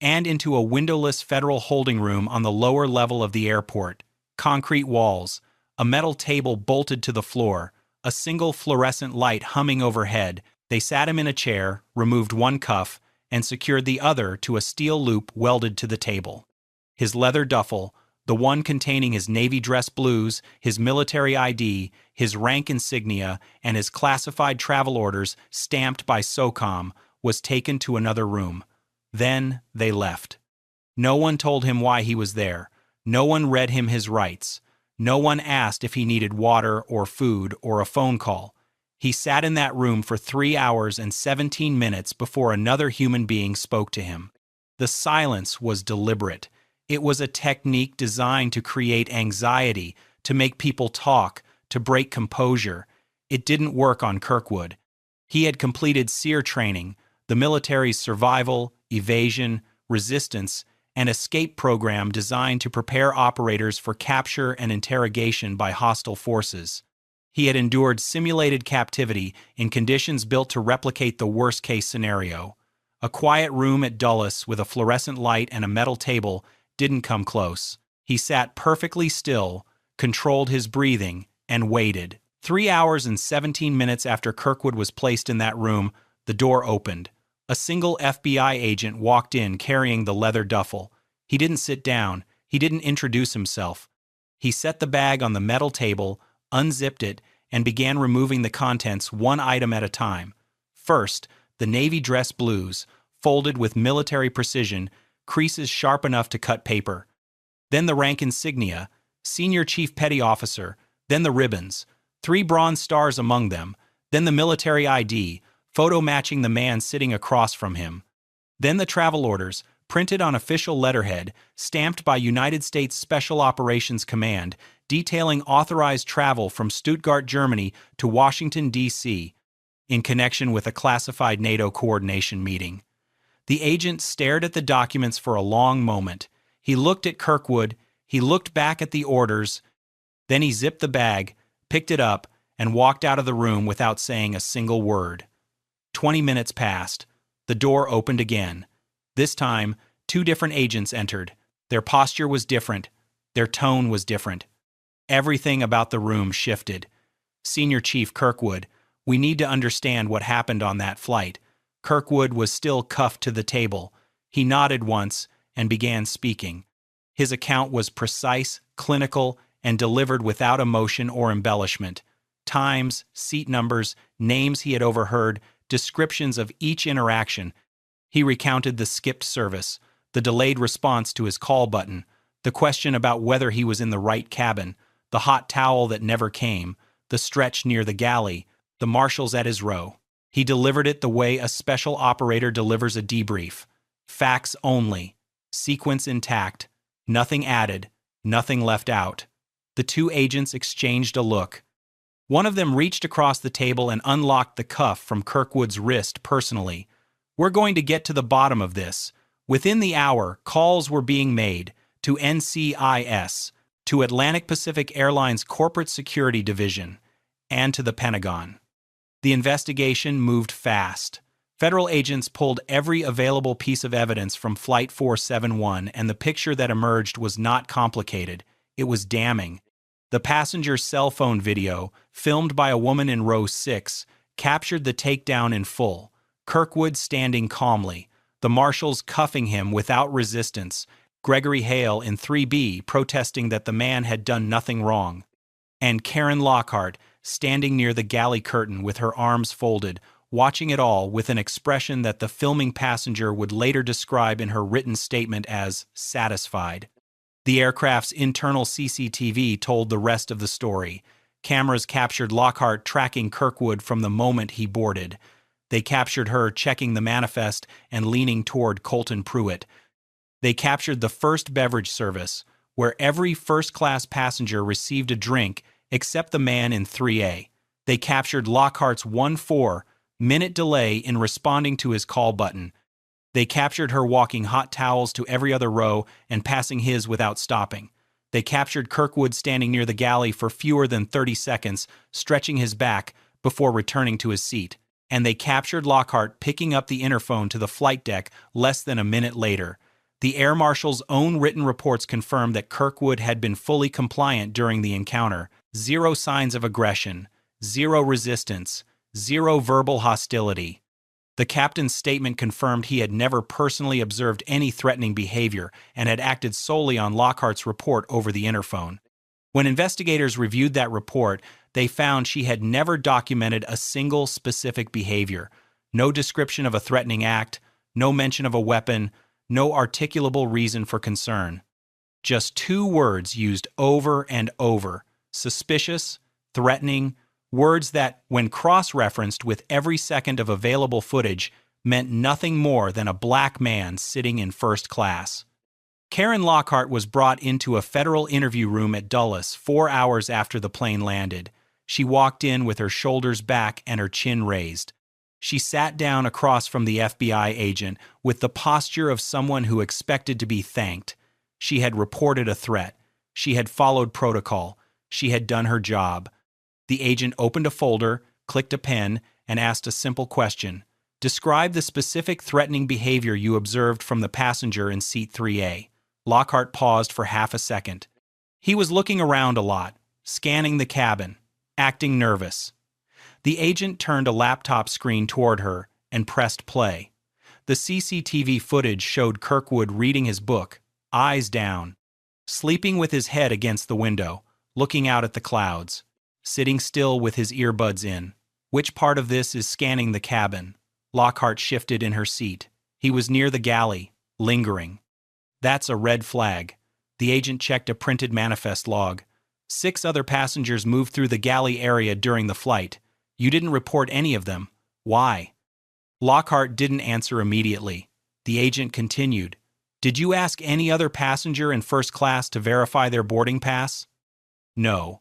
and into a windowless federal holding room on the lower level of the airport. Concrete walls, a metal table bolted to the floor, a single fluorescent light humming overhead. They sat him in a chair, removed one cuff, and secured the other to a steel loop welded to the table. His leather duffel, the one containing his Navy dress blues, his military ID, his rank insignia, and his classified travel orders stamped by SOCOM, was taken to another room. Then they left. No one told him why he was there. No one read him his rights. No one asked if he needed water or food or a phone call. He sat in that room for 3 hours and 17 minutes before another human being spoke to him. The silence was deliberate. It was a technique designed to create anxiety, to make people talk, to break composure. It didn't work on Kirkwood. He had completed SEER training, the military's survival, evasion, resistance, and escape program designed to prepare operators for capture and interrogation by hostile forces. He had endured simulated captivity in conditions built to replicate the worst-case scenario. A quiet room at Dulles with a fluorescent light and a metal table didn't come close. He sat perfectly still, controlled his breathing, and waited. 3 hours and 17 minutes after Kirkwood was placed in that room, the door opened. A single FBI agent walked in carrying the leather duffel. He didn't sit down. He didn't introduce himself. He set the bag on the metal table, unzipped it, and began removing the contents one item at a time. First, the Navy dress blues, folded with military precision, creases sharp enough to cut paper. Then the rank insignia, Senior Chief Petty Officer, then the ribbons, 3 bronze stars among them, then the military ID, photo matching the man sitting across from him. Then the travel orders, printed on official letterhead, stamped by United States Special Operations Command, detailing authorized travel from Stuttgart, Germany to Washington, D.C., in connection with a classified NATO coordination meeting. The agent stared at the documents for a long moment. He looked at Kirkwood, he looked back at the orders, then he zipped the bag, picked it up, and walked out of the room without saying a single word. 20 minutes passed. The door opened again. This time, 2 different agents entered. Their posture was different. Their tone was different. Everything about the room shifted. Senior Chief Kirkwood, we need to understand what happened on that flight. Kirkwood was still cuffed to the table. He nodded once and began speaking. His account was precise, clinical, and delivered without emotion or embellishment. Times, seat numbers, names he had overheard, descriptions of each interaction. He recounted the skipped service, the delayed response to his call button, the question about whether he was in the right cabin, the hot towel that never came, the stretch near the galley, the marshals at his row. He delivered it the way a special operator delivers a debrief. Facts only. Sequence intact. Nothing added. Nothing left out. The 2 agents exchanged a look. One of them reached across the table and unlocked the cuff from Kirkwood's wrist personally. We're going to get to the bottom of this. Within the hour, calls were being made to NCIS, to Atlantic Pacific Airlines Corporate Security Division, and to the Pentagon. The investigation moved fast. Federal agents pulled every available piece of evidence from Flight 471, and the picture that emerged was not complicated. It was damning. The passenger's cell phone video, filmed by a woman in row 6, captured the takedown in full. Kirkwood standing calmly, the marshals cuffing him without resistance, Gregory Hale in 3B protesting that the man had done nothing wrong. and Karen Lockhart, standing near the galley curtain with her arms folded, watching it all with an expression that the filming passenger would later describe in her written statement as satisfied. The aircraft's internal CCTV told the rest of the story. Cameras captured Lockhart tracking Kirkwood from the moment he boarded. They captured her checking the manifest and leaning toward Colton Pruitt. They captured the first beverage service, where every first-class passenger received a drink except the man in 3A. They captured Lockhart's 1-4-minute delay in responding to his call button. They captured her walking hot towels to every other row and passing his without stopping. They captured Kirkwood standing near the galley for fewer than 30 seconds, stretching his back before returning to his seat. And they captured Lockhart picking up the interphone to the flight deck less than a minute later. The Air Marshal's own written reports confirmed that Kirkwood had been fully compliant during the encounter. Zero signs of aggression, zero resistance, zero verbal hostility. The captain's statement confirmed he had never personally observed any threatening behavior and had acted solely on Lockhart's report over the interphone. When investigators reviewed that report, they found she had never documented a single specific behavior. No description of a threatening act, no mention of a weapon, no articulable reason for concern. Just 2 words used over and over: suspicious, threatening, words that, when cross-referenced with every second of available footage, meant nothing more than a black man sitting in first class. Karen Lockhart was brought into a federal interview room at Dulles 4 hours after the plane landed. She walked in with her shoulders back and her chin raised. She sat down across from the FBI agent with the posture of someone who expected to be thanked. She had reported a threat. She had followed protocol. She had done her job. The agent opened a folder, clicked a pen, and asked a simple question. Describe the specific threatening behavior you observed from the passenger in seat 3A. Lockhart paused for half a second. He was looking around a lot, scanning the cabin, acting nervous. The agent turned a laptop screen toward her and pressed play. The CCTV footage showed Kirkwood reading his book, eyes down, sleeping with his head against the window, looking out at the clouds, sitting still with his earbuds in. Which part of this is scanning the cabin? Lockhart shifted in her seat. He was near the galley, lingering. That's a red flag. The agent checked a printed manifest log. 6 other passengers moved through the galley area during the flight. You didn't report any of them. Why? Lockhart didn't answer immediately. The agent continued. Did you ask any other passenger in first class to verify their boarding pass? No.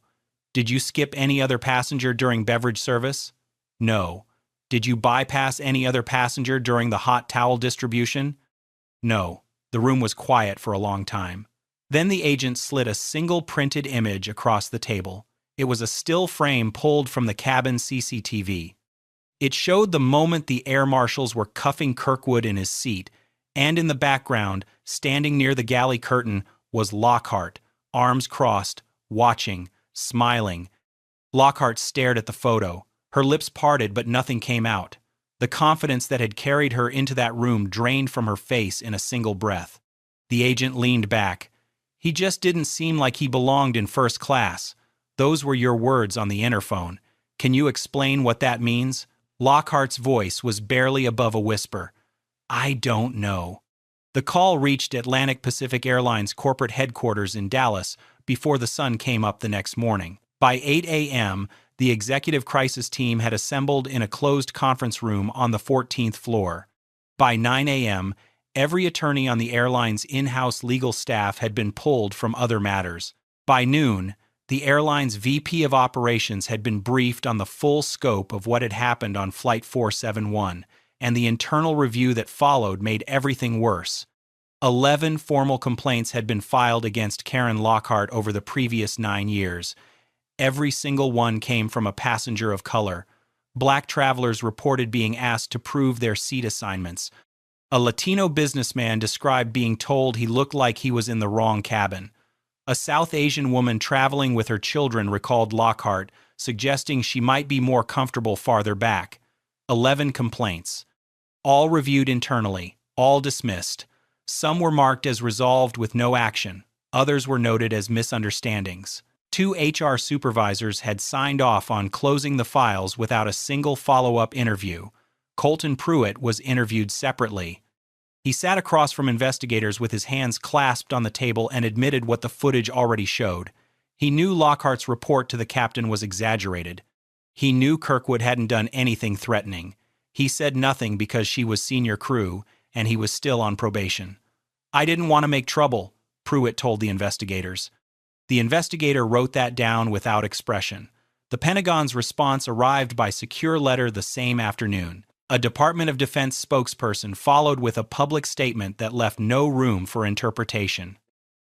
Did you skip any other passenger during beverage service? No. Did you bypass any other passenger during the hot towel distribution? No. The room was quiet for a long time. Then the agent slid a single printed image across the table. It was a still frame pulled from the cabin CCTV. It showed the moment the air marshals were cuffing Kirkwood in his seat, and in the background, standing near the galley curtain, was Lockhart, arms crossed, watching, smiling. Lockhart stared at the photo. Her lips parted, but nothing came out. The confidence that had carried her into that room drained from her face in a single breath. The agent leaned back. He just didn't seem like he belonged in first class. Those were your words on the interphone. Can you explain what that means? Lockhart's voice was barely above a whisper. I don't know. The call reached Atlantic Pacific Airlines corporate headquarters in Dallas before the sun came up the next morning. By 8 a.m., the executive crisis team had assembled in a closed conference room on the 14th floor. By 9 a.m., every attorney on the airline's in-house legal staff had been pulled from other matters. By noon, the airline's VP of operations had been briefed on the full scope of what had happened on Flight 471, and the internal review that followed made everything worse. 11 formal complaints had been filed against Karen Lockhart over the previous 9 years. Every single one came from a passenger of color. Black travelers reported being asked to prove their seat assignments. A Latino businessman described being told he looked like he was in the wrong cabin. A South Asian woman traveling with her children recalled Lockhart, suggesting she might be more comfortable farther back. 11 complaints. All reviewed internally, all dismissed. Some were marked as resolved with no action. Others were noted as misunderstandings. Two HR supervisors had signed off on closing the files without a single follow-up interview. Colton Pruitt was interviewed separately. He sat across from investigators with his hands clasped on the table and admitted what the footage already showed. He knew Lockhart's report to the captain was exaggerated. He knew Kirkwood hadn't done anything threatening. He said nothing because she was senior crew, and he was still on probation. "I didn't want to make trouble," Pruitt told the investigators. The investigator wrote that down without expression. The Pentagon's response arrived by secure letter the same afternoon. A Department of Defense spokesperson followed with a public statement that left no room for interpretation.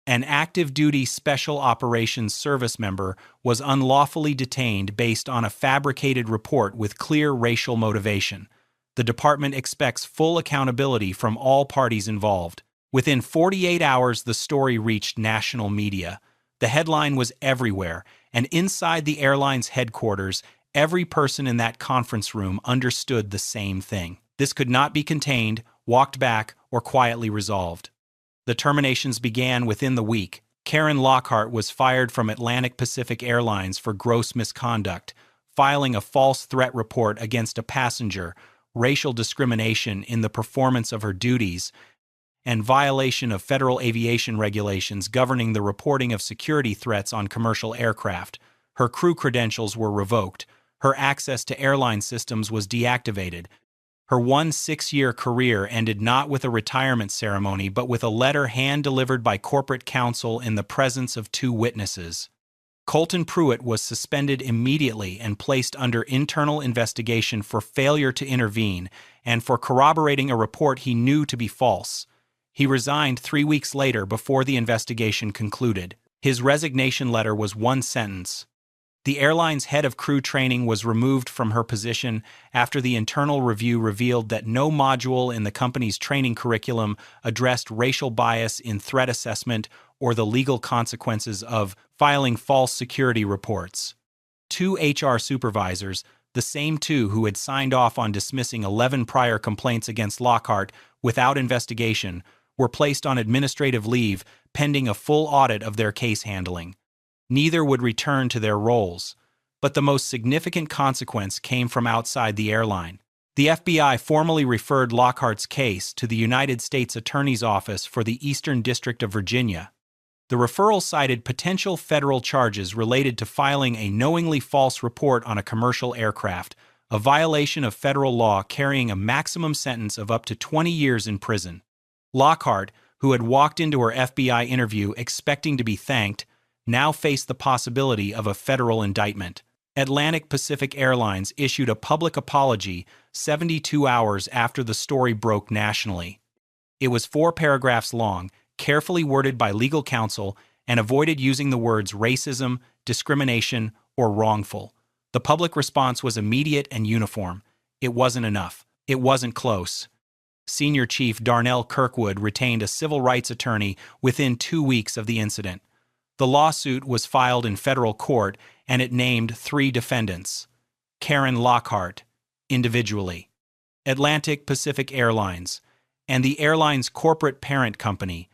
An active-duty Special Operations Service member was unlawfully detained based on a fabricated report with clear racial motivation. The department expects full accountability from all parties involved. Within 48 hours, the story reached national media. The headline was everywhere, and inside the airline's headquarters, every person in that conference room understood the same thing. This could not be contained, walked back, or quietly resolved. The terminations began within the week. Karen Lockhart was fired from Atlantic Pacific Airlines for gross misconduct, filing a false threat report against a passenger, racial discrimination in the performance of her duties, and violation of federal aviation regulations governing the reporting of security threats on commercial aircraft. Her crew credentials were revoked. Her access to airline systems was deactivated. Her 6-year career ended not with a retirement ceremony but with a letter hand-delivered by corporate counsel in the presence of 2 witnesses. Colton Pruitt was suspended immediately and placed under internal investigation for failure to intervene and for corroborating a report he knew to be false. He resigned 3 weeks later before the investigation concluded. His resignation letter was one sentence. The airline's head of crew training was removed from her position after the internal review revealed that no module in the company's training curriculum addressed racial bias in threat assessment or the legal consequences of filing false security reports. 2 HR supervisors, the same 2 who had signed off on dismissing 11 prior complaints against Lockhart without investigation, were placed on administrative leave pending a full audit of their case handling. Neither would return to their roles, but the most significant consequence came from outside the airline. The FBI formally referred Lockhart's case to the United States Attorney's Office for the Eastern District of Virginia. The referral cited potential federal charges related to filing a knowingly false report on a commercial aircraft, a violation of federal law carrying a maximum sentence of up to 20 years in prison. Lockhart, who had walked into her FBI interview expecting to be thanked, now faced the possibility of a federal indictment. Atlantic Pacific Airlines issued a public apology 72 hours after the story broke nationally. It was 4 paragraphs long, carefully worded by legal counsel, and avoided using the words racism, discrimination, or wrongful. The public response was immediate and uniform. It wasn't enough. It wasn't close. Senior Chief Darnell Kirkwood retained a civil rights attorney within 2 weeks of the incident. The lawsuit was filed in federal court, and it named 3 defendants. Karen Lockhart, individually, Atlantic Pacific Airlines, and the airline's corporate parent company.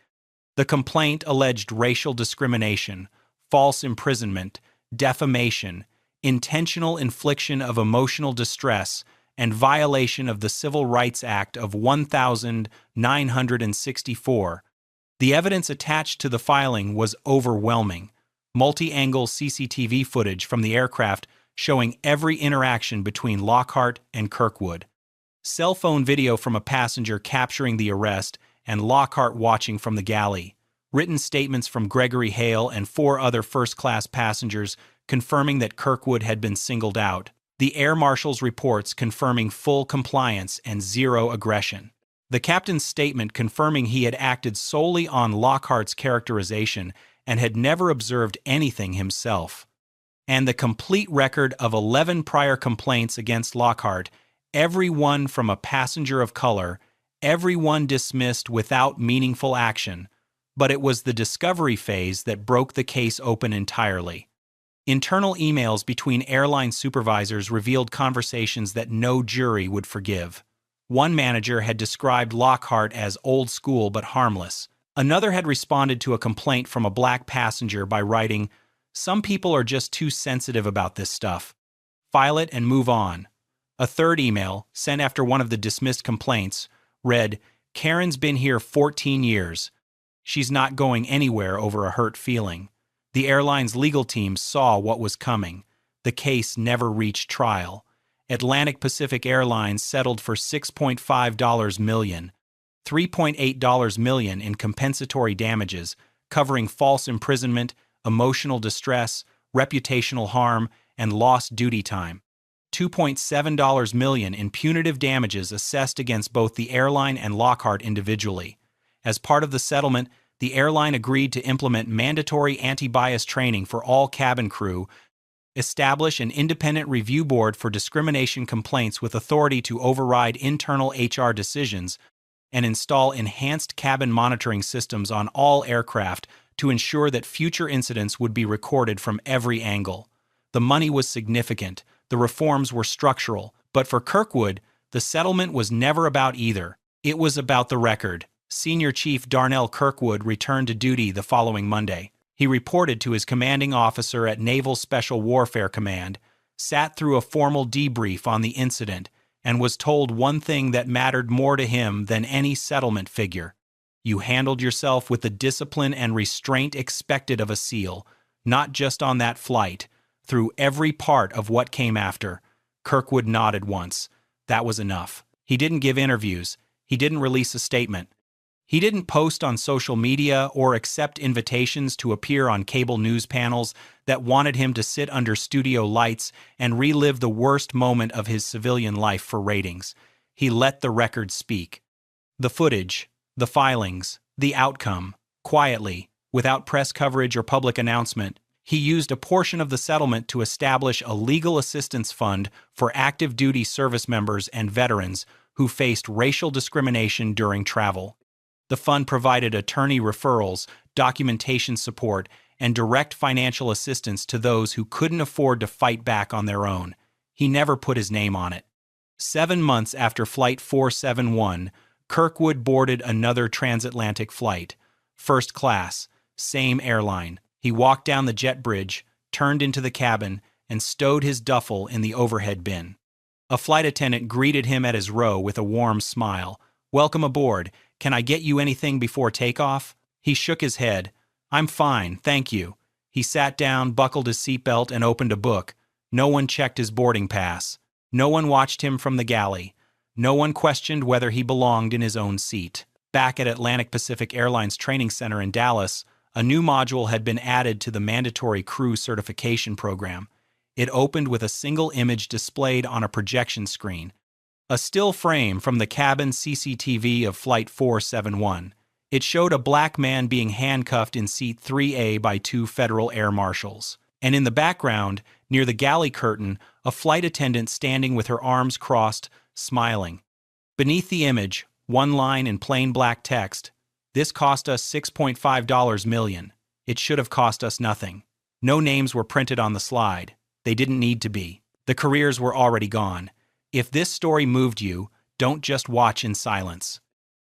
The complaint alleged racial discrimination, false imprisonment, defamation, intentional infliction of emotional distress, and violation of the Civil Rights Act of 1964. The evidence attached to the filing was overwhelming. Multi-angle CCTV footage from the aircraft showing every interaction between Lockhart and Kirkwood. Cell phone video from a passenger capturing the arrest and Lockhart watching from the galley. Written statements from Gregory Hale and 4 other first-class passengers confirming that Kirkwood had been singled out. The air marshal's reports confirming full compliance and 0 aggression. The captain's statement confirming he had acted solely on Lockhart's characterization and had never observed anything himself. And the complete record of 11 prior complaints against Lockhart, every one from a passenger of color, every one dismissed without meaningful action. But it was the discovery phase that broke the case open entirely. Internal emails between airline supervisors revealed conversations that no jury would forgive. One manager had described Lockhart as old school but harmless. Another had responded to a complaint from a black passenger by writing, Some people are just too sensitive about this stuff. File it and move on. A third email, sent after one of the dismissed complaints, read, Karen's been here 14 years. She's not going anywhere over a hurt feeling. The airline's legal team saw what was coming. The case never reached trial. Atlantic Pacific Airlines settled for $6.5 million, $3.8 million in compensatory damages, covering false imprisonment, emotional distress, reputational harm, and lost duty time. $2.7 million in punitive damages assessed against both the airline and Lockhart individually. As part of the settlement, the airline agreed to implement mandatory anti-bias training for all cabin crew, establish an independent review board for discrimination complaints with authority to override internal HR decisions, and install enhanced cabin monitoring systems on all aircraft to ensure that future incidents would be recorded from every angle. The money was significant, the reforms were structural, but for Kirkwood, the settlement was never about either. It was about the record. Senior Chief Darnell Kirkwood returned to duty the following Monday. He reported to his commanding officer at Naval Special Warfare Command, sat through a formal debrief on the incident, and was told one thing that mattered more to him than any settlement figure. You handled yourself with the discipline and restraint expected of a SEAL, not just on that flight, through every part of what came after. Kirkwood nodded once. That was enough. He didn't give interviews. He didn't release a statement. He didn't post on social media or accept invitations to appear on cable news panels that wanted him to sit under studio lights and relive the worst moment of his civilian life for ratings. He let the record speak. The footage, the filings, the outcome, quietly, without press coverage or public announcement, he used a portion of the settlement to establish a legal assistance fund for active duty service members and veterans who faced racial discrimination during travel. The fund provided attorney referrals, documentation support, and direct financial assistance to those who couldn't afford to fight back on their own. He never put his name on it. 7 months after Flight 471, Kirkwood boarded another transatlantic flight. First class, same airline. He walked down the jet bridge, turned into the cabin, and stowed his duffel in the overhead bin. A flight attendant greeted him at his row with a warm smile. "Welcome aboard. Can I get you anything before takeoff?" He shook his head. "I'm fine, thank you." He sat down, buckled his seatbelt, and opened a book. No one checked his boarding pass. No one watched him from the galley. No one questioned whether he belonged in his own seat. Back at Atlantic Pacific Airlines Training Center in Dallas, a new module had been added to the mandatory crew certification program. It opened with a single image displayed on a projection screen. A still frame from the cabin CCTV of Flight 471. It showed a black man being handcuffed in seat 3A by 2 federal air marshals. And in the background, near the galley curtain, a flight attendant standing with her arms crossed, smiling. Beneath the image, one line in plain black text, "This cost us $6.5 million. It should have cost us nothing." No names were printed on the slide. They didn't need to be. The careers were already gone. If this story moved you, don't just watch in silence.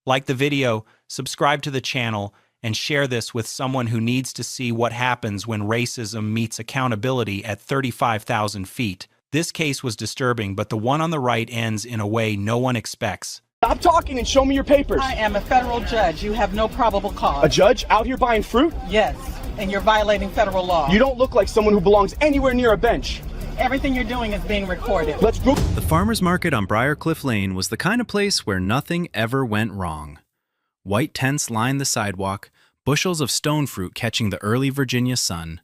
Like the video, subscribe to the channel, and share this with someone who needs to see what happens when racism meets accountability at 35,000 feet. This case was disturbing, but the one on the right ends in a way no one expects. Stop talking and show me your papers. I am a federal judge. You have no probable cause. A judge out here buying fruit? Yes, and you're violating federal law. You don't look like someone who belongs anywhere near a bench. Everything you're doing is being recorded. Let's go. The farmer's market on Briarcliff Lane was the kind of place where nothing ever went wrong. White tents lined the sidewalk, bushels of stone fruit catching the early Virginia sun,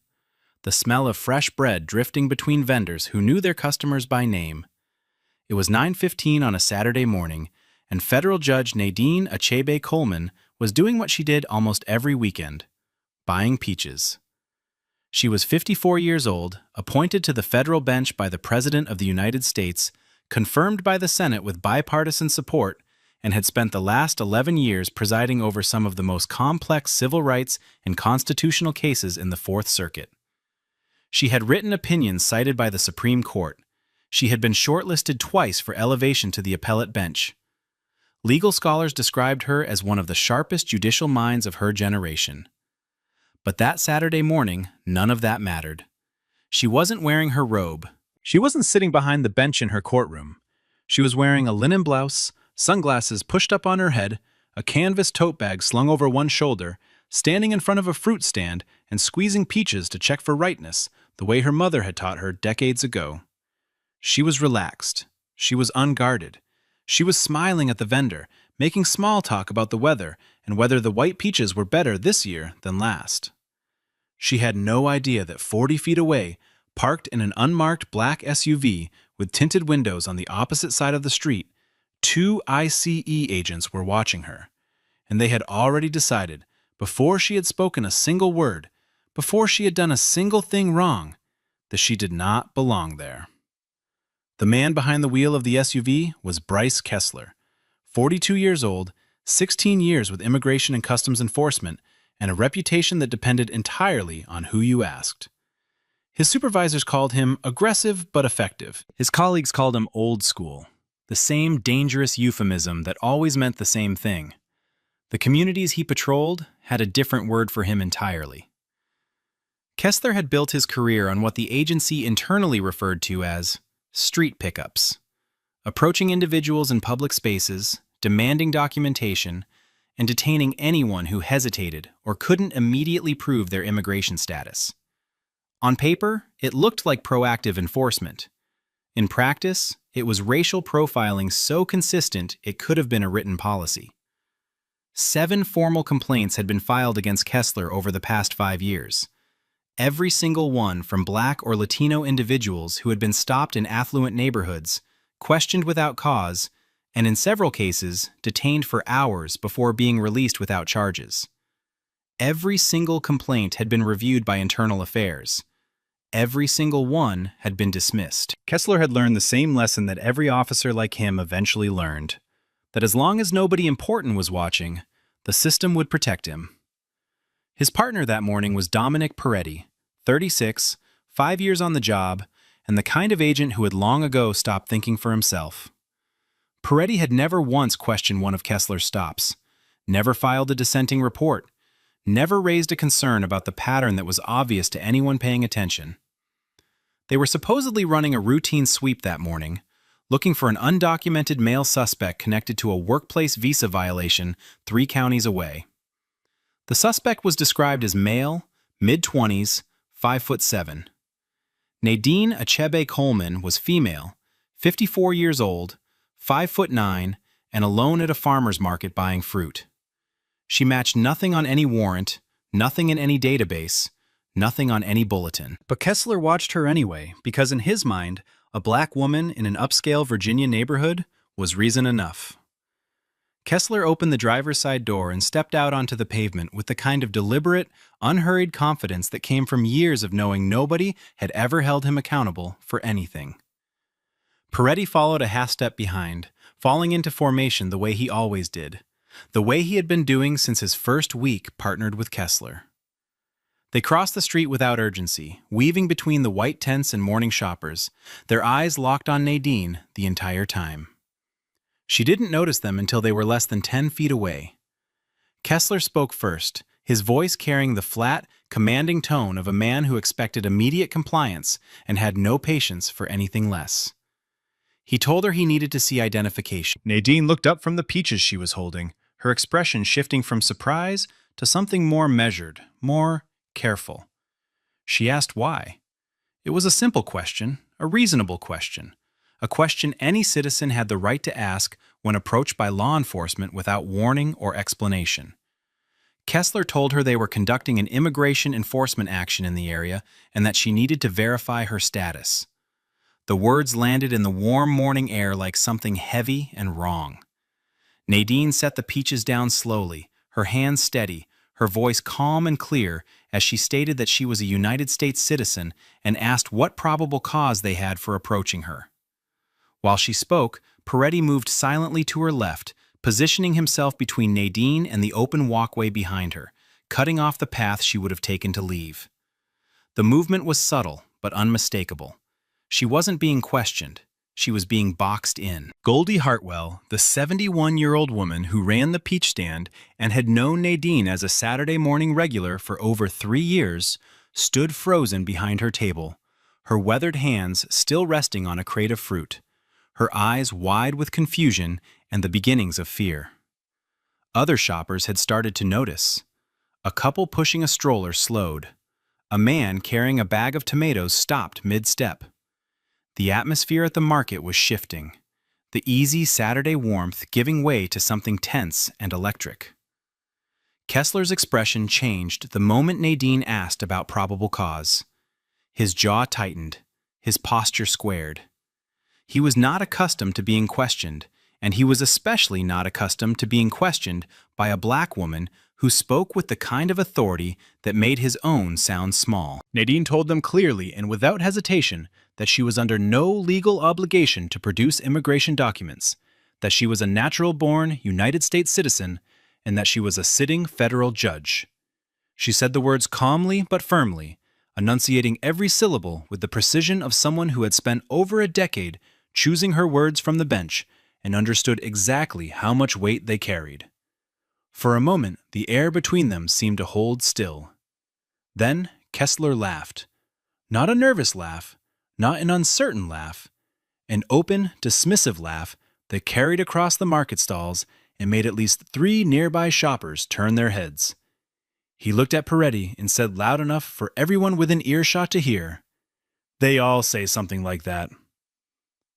the smell of fresh bread drifting between vendors who knew their customers by name. It was 9:15 on a Saturday morning, and federal judge Nadine Achebe Coleman was doing what she did almost every weekend, buying peaches. She was 54 years old, appointed to the federal bench by the President of the United States, confirmed by the Senate with bipartisan support, and had spent the last 11 years presiding over some of the most complex civil rights and constitutional cases in the Fourth Circuit. She had written opinions cited by the Supreme Court. She had been shortlisted twice for elevation to the appellate bench. Legal scholars described her as one of the sharpest judicial minds of her generation. But that Saturday morning, none of that mattered. She wasn't wearing her robe. She wasn't sitting behind the bench in her courtroom. She was wearing a linen blouse, sunglasses pushed up on her head, a canvas tote bag slung over one shoulder, standing in front of a fruit stand and squeezing peaches to check for ripeness, the way her mother had taught her decades ago. She was relaxed. She was unguarded. She was smiling at the vendor, making small talk about the weather and whether the white peaches were better this year than last. She had no idea that 40 feet away, parked in an unmarked black SUV with tinted windows on the opposite side of the street, 2 ICE agents were watching her. And they had already decided, before she had spoken a single word, before she had done a single thing wrong, that she did not belong there. The man behind the wheel of the SUV was Bryce Kessler, 42 years old, 16 years with Immigration and Customs Enforcement, and a reputation that depended entirely on who you asked. His supervisors called him aggressive but effective. His colleagues called him old school, the same dangerous euphemism that always meant the same thing. The communities he patrolled had a different word for him entirely. Kessler had built his career on what the agency internally referred to as street pickups, approaching individuals in public spaces, demanding documentation, and detaining anyone who hesitated or couldn't immediately prove their immigration status. On paper, it looked like proactive enforcement. In practice, it was racial profiling so consistent it could have been a written policy. 7 formal complaints had been filed against Kessler over the past 5 years. Every single one from Black or Latino individuals who had been stopped in affluent neighborhoods, questioned without cause, and in several cases, detained for hours before being released without charges. Every single complaint had been reviewed by Internal Affairs. Every single one had been dismissed. Kessler had learned the same lesson that every officer like him eventually learned, that as long as nobody important was watching, the system would protect him. His partner that morning was Dominic Peretti, 36, 5 years on the job, and the kind of agent who had long ago stopped thinking for himself. Peretti had never once questioned one of Kessler's stops, never filed a dissenting report, never raised a concern about the pattern that was obvious to anyone paying attention. They were supposedly running a routine sweep that morning, looking for an undocumented male suspect connected to a workplace visa violation 3 counties away. The suspect was described as male, mid-20s, 5'7". Nadine Achebe Coleman was female, 54 years old, 5'9", and alone at a farmer's market buying fruit. She matched nothing on any warrant, nothing in any database, nothing on any bulletin. But Kessler watched her anyway, because in his mind, a black woman in an upscale Virginia neighborhood was reason enough. Kessler opened the driver's side door and stepped out onto the pavement with the kind of deliberate, unhurried confidence that came from years of knowing nobody had ever held him accountable for anything. Peretti followed a half-step behind, falling into formation the way he always did, the way he had been doing since his first week partnered with Kessler. They crossed the street without urgency, weaving between the white tents and morning shoppers, their eyes locked on Nadine the entire time. She didn't notice them until they were less than 10 feet away. Kessler spoke first, his voice carrying the flat, commanding tone of a man who expected immediate compliance and had no patience for anything less. He told her he needed to see identification. Nadine looked up from the peaches she was holding, her expression shifting from surprise to something more measured, more careful. She asked why. It was a simple question, a reasonable question, a question any citizen had the right to ask when approached by law enforcement without warning or explanation. Kessler told her they were conducting an immigration enforcement action in the area and that she needed to verify her status. The words landed in the warm morning air like something heavy and wrong. Nadine set the peaches down slowly, her hands steady, her voice calm and clear as she stated that she was a United States citizen and asked what probable cause they had for approaching her. While she spoke, Peretti moved silently to her left, positioning himself between Nadine and the open walkway behind her, cutting off the path she would have taken to leave. The movement was subtle but unmistakable. She wasn't being questioned. she was being boxed in. Goldie Hartwell, the 71-year-old woman who ran the peach stand and had known Nadine as a Saturday morning regular for over 3 years, stood frozen behind her table, her weathered hands still resting on a crate of fruit, her eyes wide with confusion and the beginnings of fear. Other shoppers had started to notice. A couple pushing a stroller slowed. A man carrying a bag of tomatoes stopped mid-step. The atmosphere at the market was shifting, the easy Saturday warmth giving way to something tense and electric. Kessler's expression changed the moment Nadine asked about probable cause. His jaw tightened, his posture squared. He was not accustomed to being questioned, and he was especially not accustomed to being questioned by a black woman who spoke with the kind of authority that made his own sound small. Nadine told them clearly and without hesitation that she was under no legal obligation to produce immigration documents, that she was a natural-born United States citizen, and that she was a sitting federal judge. She said the words calmly but firmly, enunciating every syllable with the precision of someone who had spent over a decade choosing her words from the bench and understood exactly how much weight they carried. For a moment, the air between them seemed to hold still. Then Kessler laughed. Not a nervous laugh, not an uncertain laugh, an open, dismissive laugh that carried across the market stalls and made at least 3 nearby shoppers turn their heads. He looked at Peretti and said loud enough for everyone within earshot to hear, "They all say something like that."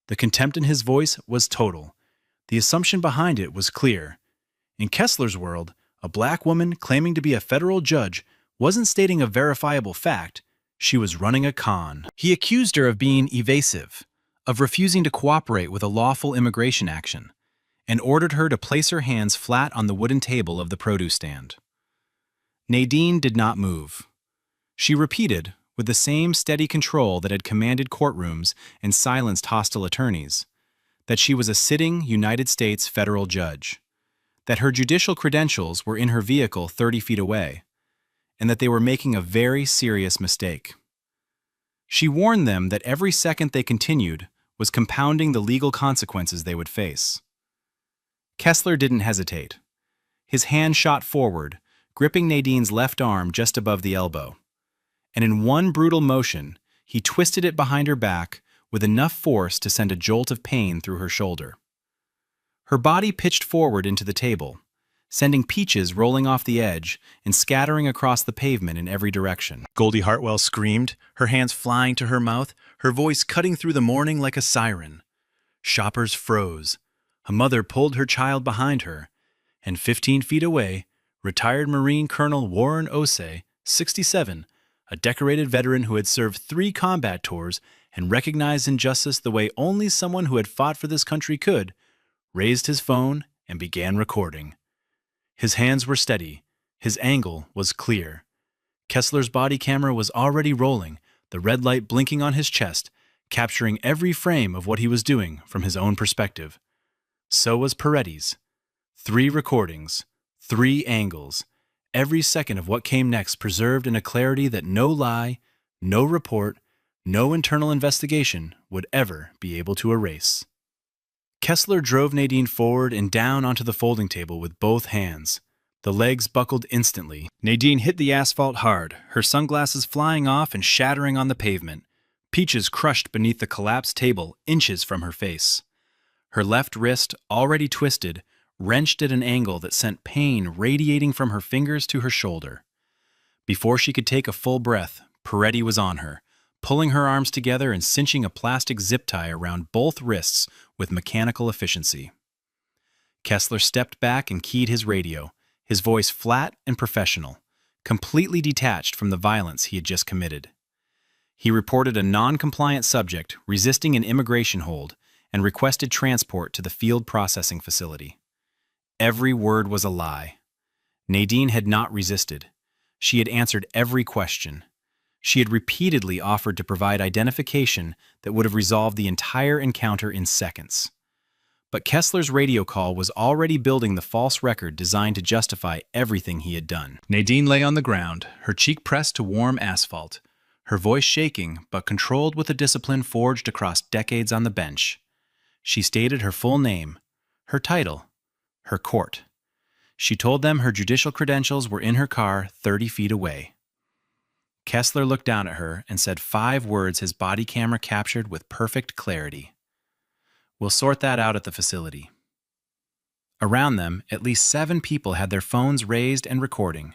The contempt in his voice was total. The assumption behind it was clear. In Kessler's world, a black woman claiming to be a federal judge wasn't stating a verifiable fact, she was running a con. He accused her of being evasive, of refusing to cooperate with a lawful immigration action, and ordered her to place her hands flat on the wooden table of the produce stand. Nadine did not move. She repeated, with the same steady control that had commanded courtrooms and silenced hostile attorneys, that she was a sitting United States federal judge, that her judicial credentials were in her vehicle 30 feet away, and that they were making a very serious mistake. She warned them that every second they continued was compounding the legal consequences they would face. Kessler didn't hesitate. His hand shot forward, gripping Nadine's left arm just above the elbow, and in one brutal motion, he twisted it behind her back with enough force to send a jolt of pain through her shoulder. Her body pitched forward into the table, sending peaches rolling off the edge and scattering across the pavement in every direction. Goldie Hartwell screamed, her hands flying to her mouth, her voice cutting through the morning like a siren. Shoppers froze. A mother pulled her child behind her, and 15 feet away, retired Marine Colonel Warren Osei, 67, a decorated veteran who had served 3 combat tours and recognized injustice the way only someone who had fought for this country could, raised his phone and began recording. His hands were steady. His angle was clear. Kessler's body camera was already rolling, the red light blinking on his chest, capturing every frame of what he was doing from his own perspective. So was Peretti's. 3 recordings, 3 angles, every second of what came next preserved in a clarity that no lie, no report, no internal investigation would ever be able to erase. Kessler drove Nadine forward and down onto the folding table with both hands. The legs buckled instantly. Nadine hit the asphalt hard, her sunglasses flying off and shattering on the pavement. Peaches crushed beneath the collapsed table inches from her face. Her left wrist, already twisted, wrenched at an angle that sent pain radiating from her fingers to her shoulder. Before she could take a full breath, Peretti was on her, pulling her arms together and cinching a plastic zip tie around both wrists with mechanical efficiency. Kessler stepped back and keyed his radio, his voice flat and professional, completely detached from the violence he had just committed. He reported a non-compliant subject resisting an immigration hold and requested transport to the field processing facility. Every word was a lie. Nadine had not resisted. She had answered every question. She had repeatedly offered to provide identification that would have resolved the entire encounter in seconds. But Kessler's radio call was already building the false record designed to justify everything he had done. Nadine lay on the ground, her cheek pressed to warm asphalt, her voice shaking but controlled with a discipline forged across decades on the bench. She stated her full name, her title, her court. She told them her judicial credentials were in her car 30 feet away. Kessler looked down at her and said 5 words his body camera captured with perfect clarity. "We'll sort that out at the facility." Around them, at least 7 people had their phones raised and recording.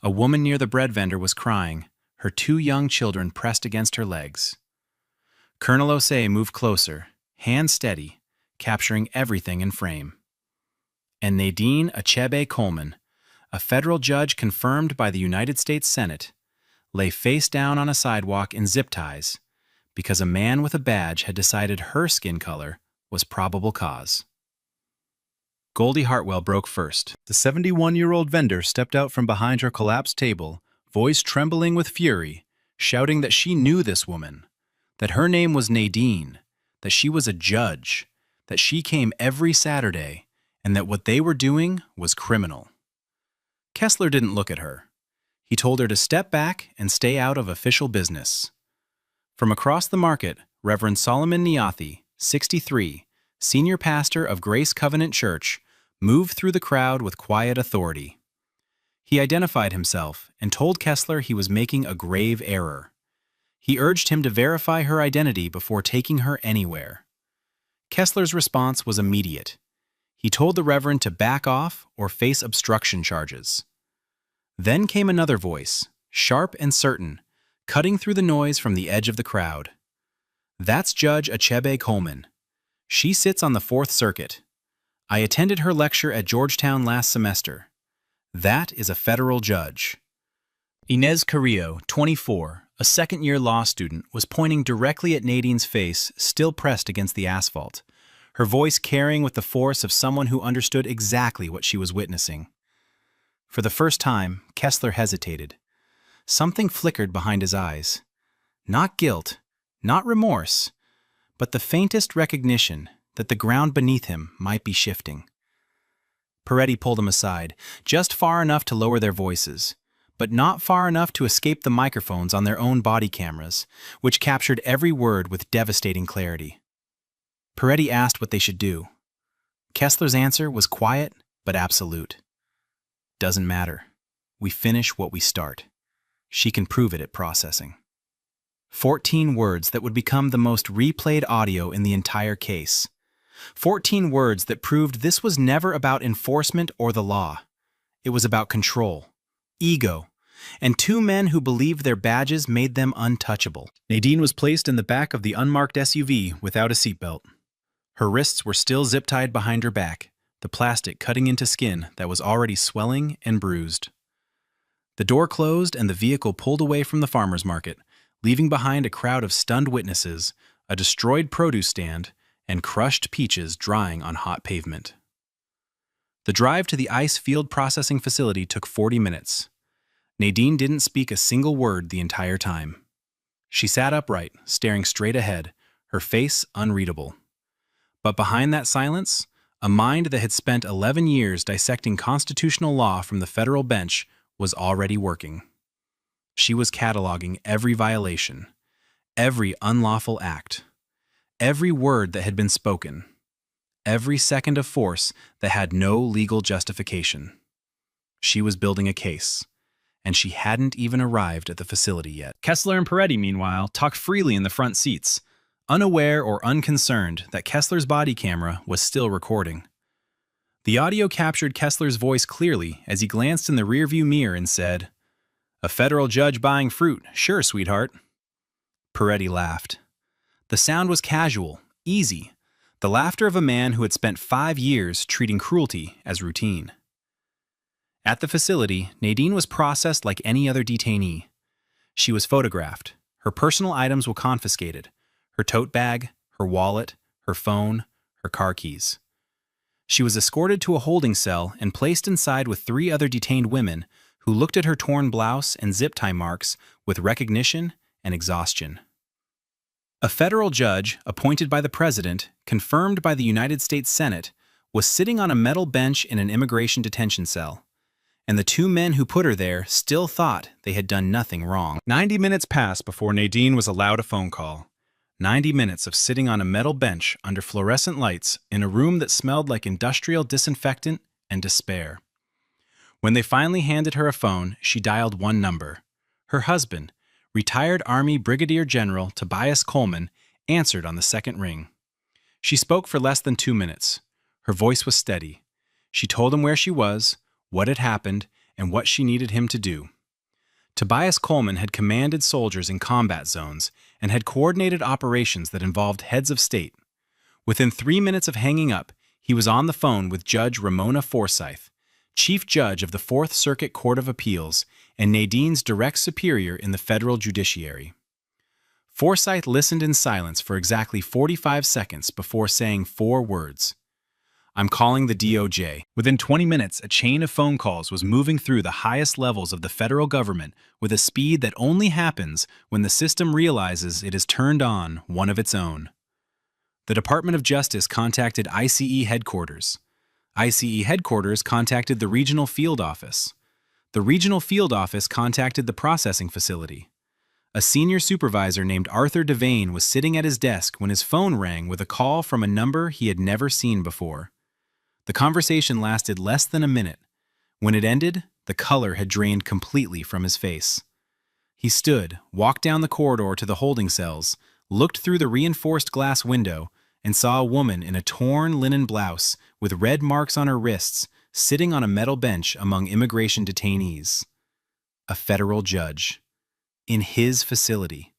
A woman near the bread vendor was crying, her 2 young children pressed against her legs. Colonel Osei moved closer, hand steady, capturing everything in frame. And Nadine Achebe Coleman, a federal judge confirmed by the United States Senate, lay face down on a sidewalk in zip ties because a man with a badge had decided her skin color was probable cause. Goldie Hartwell broke first. The 71-year-old vendor stepped out from behind her collapsed table, voice trembling with fury, shouting that she knew this woman, that her name was Nadine, that she was a judge, that she came every Saturday, and that what they were doing was criminal. Kessler didn't look at her. He told her to step back and stay out of official business. From across the market, Reverend Solomon Niathi, 63, senior pastor of Grace Covenant Church, moved through the crowd with quiet authority. He identified himself and told Kessler he was making a grave error. He urged him to verify her identity before taking her anywhere. Kessler's response was immediate. He told the Reverend to back off or face obstruction charges. Then came another voice, sharp and certain, cutting through the noise from the edge of the crowd. "That's Judge Achebe Coleman. She sits on the 4th Circuit. I attended her lecture at Georgetown last semester. That is a federal judge." Inez Carrillo, 24, a second-year law student, was pointing directly at Nadine's face, still pressed against the asphalt, her voice carrying with the force of someone who understood exactly what she was witnessing. For the first time, Kessler hesitated. Something flickered behind his eyes. Not guilt, not remorse, but the faintest recognition that the ground beneath him might be shifting. Peretti pulled him aside, just far enough to lower their voices, but not far enough to escape the microphones on their own body cameras, which captured every word with devastating clarity. Peretti asked what they should do. Kessler's answer was quiet but absolute. "Doesn't matter. We finish what we start. She can prove it at processing." 14 words that would become the most replayed audio in the entire case. 14 words that proved this was never about enforcement or the law. It was about control, ego, and 2 men who believed their badges made them untouchable. Nadine was placed in the back of the unmarked SUV without a seatbelt. Her wrists were still zip-tied behind her back, the plastic cutting into skin that was already swelling and bruised. The door closed and the vehicle pulled away from the farmer's market, leaving behind a crowd of stunned witnesses, a destroyed produce stand, and crushed peaches drying on hot pavement. The drive to the ice field processing facility took 40 minutes. Nadine didn't speak a single word the entire time. She sat upright, staring straight ahead, her face unreadable. But behind that silence, a mind that had spent 11 years dissecting constitutional law from the federal bench was already working. She was cataloging every violation, every unlawful act, every word that had been spoken, every second of force that had no legal justification. She was building a case, and she hadn't even arrived at the facility yet. Kessler and Peretti, meanwhile, talked freely in the front seats, unaware or unconcerned that Kessler's body camera was still recording. The audio captured Kessler's voice clearly as he glanced in the rearview mirror and said, "A federal judge buying fruit, sure, sweetheart." Peretti laughed. The sound was casual, easy, the laughter of a man who had spent 5 years treating cruelty as routine. At the facility, Nadine was processed like any other detainee. She was photographed. Her personal items were confiscated. Her tote bag, her wallet, her phone, her car keys. She was escorted to a holding cell and placed inside with 3 other detained women who looked at her torn blouse and zip tie marks with recognition and exhaustion. A federal judge, appointed by the president, confirmed by the United States Senate, was sitting on a metal bench in an immigration detention cell, and the 2 men who put her there still thought they had done nothing wrong. 90 minutes passed before Nadine was allowed a phone call. 90 minutes of sitting on a metal bench under fluorescent lights in a room that smelled like industrial disinfectant and despair. When they finally handed her a phone, she dialed one number. Her husband, retired Army Brigadier General Tobias Coleman, answered on the second ring. She spoke for less than 2 minutes. Her voice was steady. She told him where she was, what had happened, and what she needed him to do. Tobias Coleman had commanded soldiers in combat zones and had coordinated operations that involved heads of state. Within 3 minutes of hanging up, he was on the phone with Judge Ramona Forsyth, Chief Judge of the Fourth Circuit Court of Appeals and Nadine's direct superior in the federal judiciary. Forsyth listened in silence for exactly 45 seconds before saying 4 words. "I'm calling the DOJ." Within 20 minutes, a chain of phone calls was moving through the highest levels of the federal government with a speed that only happens when the system realizes it is turned on one of its own. The Department of Justice contacted ICE headquarters. ICE headquarters contacted the regional field office. The regional field office contacted the processing facility. A senior supervisor named Arthur Devane was sitting at his desk when his phone rang with a call from a number he had never seen before. The conversation lasted less than a minute. When it ended, the color had drained completely from his face. He stood, walked down the corridor to the holding cells, looked through the reinforced glass window, and saw a woman in a torn linen blouse with red marks on her wrists sitting on a metal bench among immigration detainees. A federal judge. In his facility.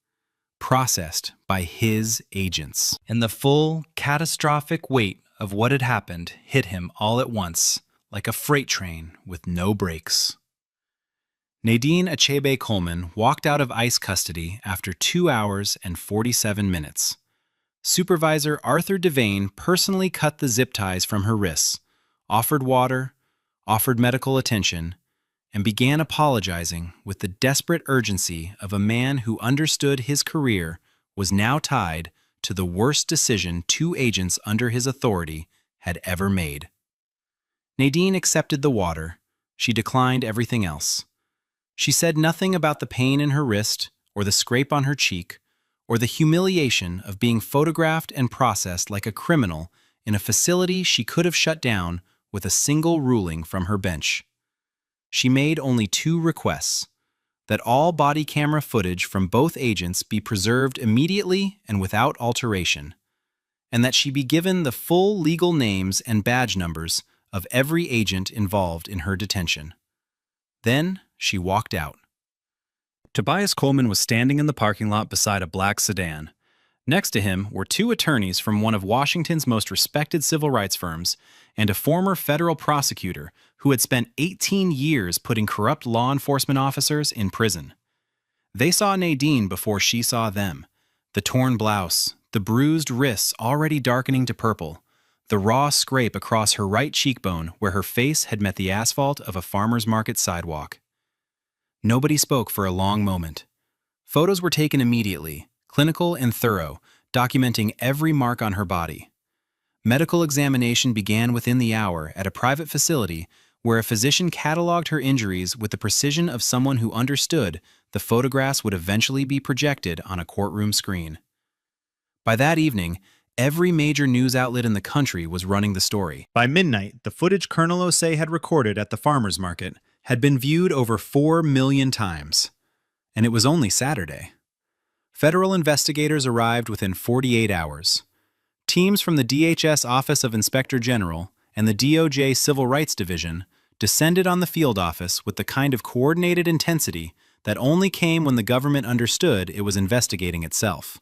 Processed by his agents. And the full, catastrophic weight of what had happened hit him all at once, like a freight train with no brakes. Nadine Achebe Coleman walked out of ICE custody after 2 hours and 47 minutes. Supervisor Arthur Devane personally cut the zip ties from her wrists, offered water, offered medical attention, and began apologizing with the desperate urgency of a man who understood his career was now tied to the worst decision 2 agents under his authority had ever made. Nadine accepted the water. She declined everything else. She said nothing about the pain in her wrist or the scrape on her cheek or the humiliation of being photographed and processed like a criminal in a facility she could have shut down with a single ruling from her bench. She made only 2 requests: that all body camera footage from both agents be preserved immediately and without alteration, and that she be given the full legal names and badge numbers of every agent involved in her detention. Then she walked out. Tobias Coleman was standing in the parking lot beside a black sedan. Next to him were 2 attorneys from one of Washington's most respected civil rights firms and a former federal prosecutor who had spent 18 years putting corrupt law enforcement officers in prison. They saw Nadine before she saw them. The torn blouse, the bruised wrists already darkening to purple, the raw scrape across her right cheekbone where her face had met the asphalt of a farmer's market sidewalk. Nobody spoke for a long moment. Photos were taken immediately, clinical and thorough, documenting every mark on her body. Medical examination began within the hour at a private facility where a physician cataloged her injuries with the precision of someone who understood the photographs would eventually be projected on a courtroom screen. By that evening, every major news outlet in the country was running the story. By midnight, the footage Colonel Osei had recorded at the farmer's market had been viewed over 4 million times. And it was only Saturday. Federal investigators arrived within 48 hours. Teams from the DHS Office of Inspector General and the DOJ Civil Rights Division descended on the field office with the kind of coordinated intensity that only came when the government understood it was investigating itself.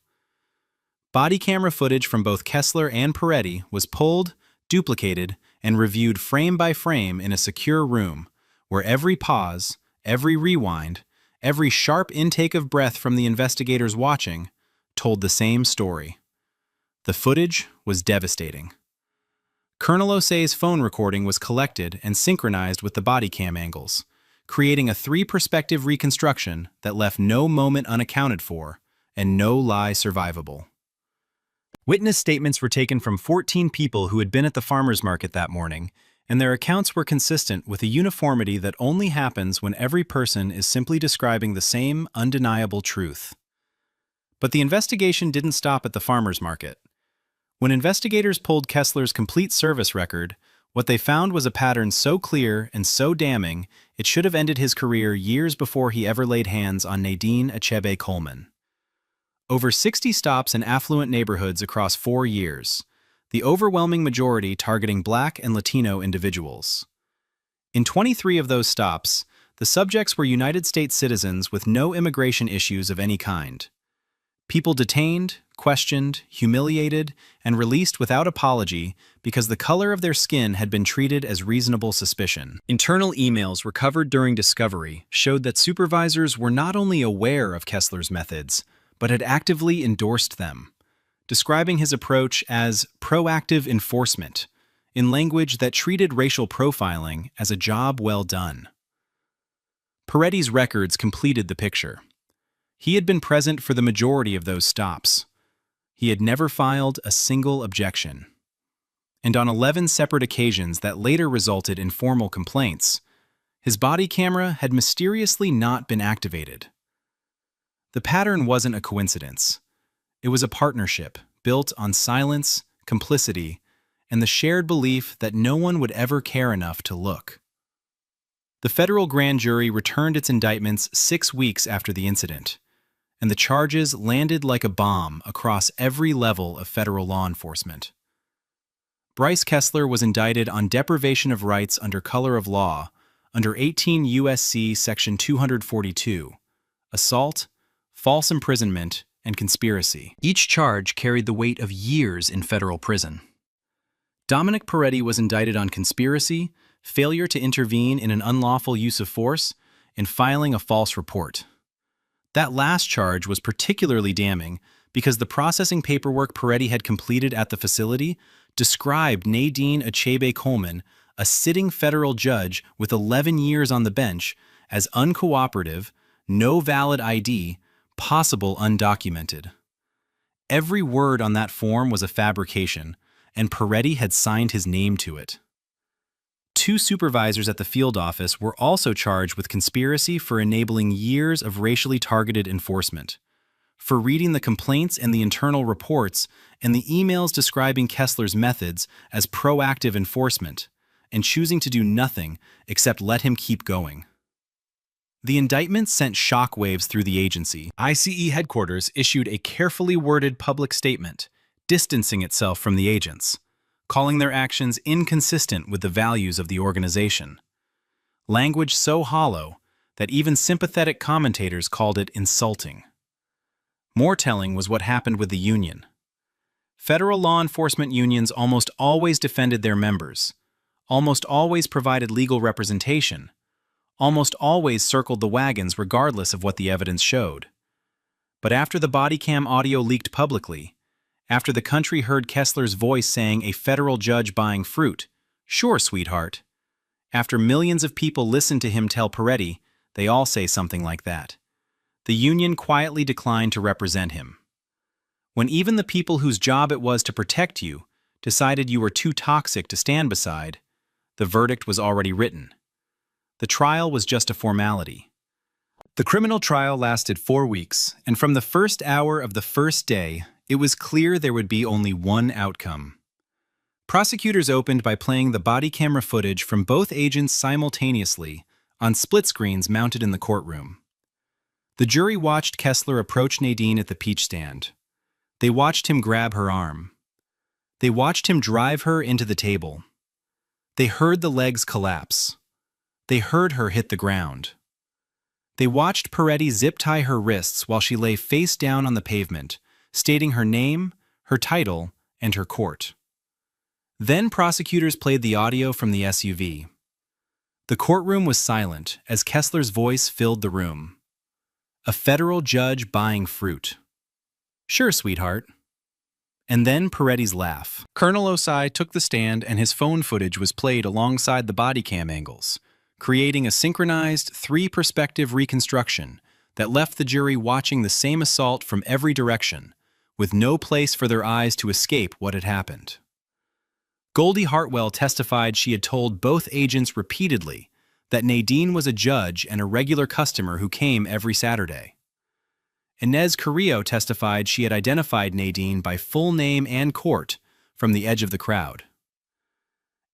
Body camera footage from both Kessler and Peretti was pulled, duplicated, and reviewed frame by frame in a secure room, where every pause, every rewind, every sharp intake of breath from the investigators watching told the same story. The footage was devastating. Colonel Osei's phone recording was collected and synchronized with the body cam angles, creating a 3-perspective reconstruction that left no moment unaccounted for and no lie survivable. Witness statements were taken from 14 people who had been at the farmer's market that morning, and their accounts were consistent with a uniformity that only happens when every person is simply describing the same undeniable truth. But the investigation didn't stop at the farmer's market. When investigators pulled Kessler's complete service record, what they found was a pattern so clear and so damning, it should have ended his career years before he ever laid hands on Nadine Achebe Coleman. Over 60 stops in affluent neighborhoods across 4 years, the overwhelming majority targeting Black and Latino individuals. In 23 of those stops, the subjects were United States citizens with no immigration issues of any kind. People detained, questioned, humiliated, and released without apology because the color of their skin had been treated as reasonable suspicion. Internal emails recovered during discovery showed that supervisors were not only aware of Kessler's methods, but had actively endorsed them, describing his approach as proactive enforcement, in language that treated racial profiling as a job well done. Peretti's records completed the picture. He had been present for the majority of those stops. He had never filed a single objection. And on 11 separate occasions that later resulted in formal complaints, his body camera had mysteriously not been activated. The pattern wasn't a coincidence. It was a partnership built on silence, complicity, and the shared belief that no one would ever care enough to look. The federal grand jury returned its indictments 6 weeks after the incident, and the charges landed like a bomb across every level of federal law enforcement. Bryce Kessler was indicted on deprivation of rights under color of law under 18 U.S.C. Section 242, assault, false imprisonment, and conspiracy. Each charge carried the weight of years in federal prison. Dominic Peretti was indicted on conspiracy, failure to intervene in an unlawful use of force, and filing a false report. That last charge was particularly damning because the processing paperwork Peretti had completed at the facility described Nadine Achebe Coleman, a sitting federal judge with 11 years on the bench, as uncooperative, no valid ID, possible undocumented. Every word on that form was a fabrication, and Peretti had signed his name to it. 2 supervisors at the field office were also charged with conspiracy for enabling years of racially targeted enforcement, for reading the complaints and the internal reports and the emails describing Kessler's methods as proactive enforcement, and choosing to do nothing except let him keep going. The indictment sent shockwaves through the agency. ICE headquarters issued a carefully worded public statement, distancing itself from the agents, calling their actions inconsistent with the values of the organization. Language so hollow that even sympathetic commentators called it insulting. More telling was what happened with the union. Federal law enforcement unions almost always defended their members, almost always provided legal representation, almost always circled the wagons regardless of what the evidence showed. But after the Bodycam audio leaked publicly, after the country heard Kessler's voice saying a federal judge buying fruit, "Sure, sweetheart," after millions of people listened to him tell Peretti, they all say something like that, the union quietly declined to represent him. When even the people whose job it was to protect you decided you were too toxic to stand beside, the verdict was already written. The trial was just a formality. The criminal trial lasted 4 weeks, and from the first hour of the first day, it was clear there would be only one outcome. Prosecutors opened by playing the body camera footage from both agents simultaneously on split screens mounted in the courtroom. The jury watched Kessler approach Nadine at the peach stand. They watched him grab her arm. They watched him drive her into the table. They heard the legs collapse. They heard her hit the ground. They watched Peretti zip-tie her wrists while she lay face down on the pavement, stating her name, her title, and her court. Then prosecutors played the audio from the SUV. The courtroom was silent as Kessler's voice filled the room. A federal judge buying fruit. "Sure, sweetheart." And then Peretti's laugh. Colonel Osai took the stand and his phone footage was played alongside the body cam angles, creating a synchronized 3-perspective reconstruction that left the jury watching the same assault from every direction, with no place for their eyes to escape what had happened. Goldie Hartwell testified she had told both agents repeatedly that Nadine was a judge and a regular customer who came every Saturday. Inez Carrillo testified she had identified Nadine by full name and court from the edge of the crowd.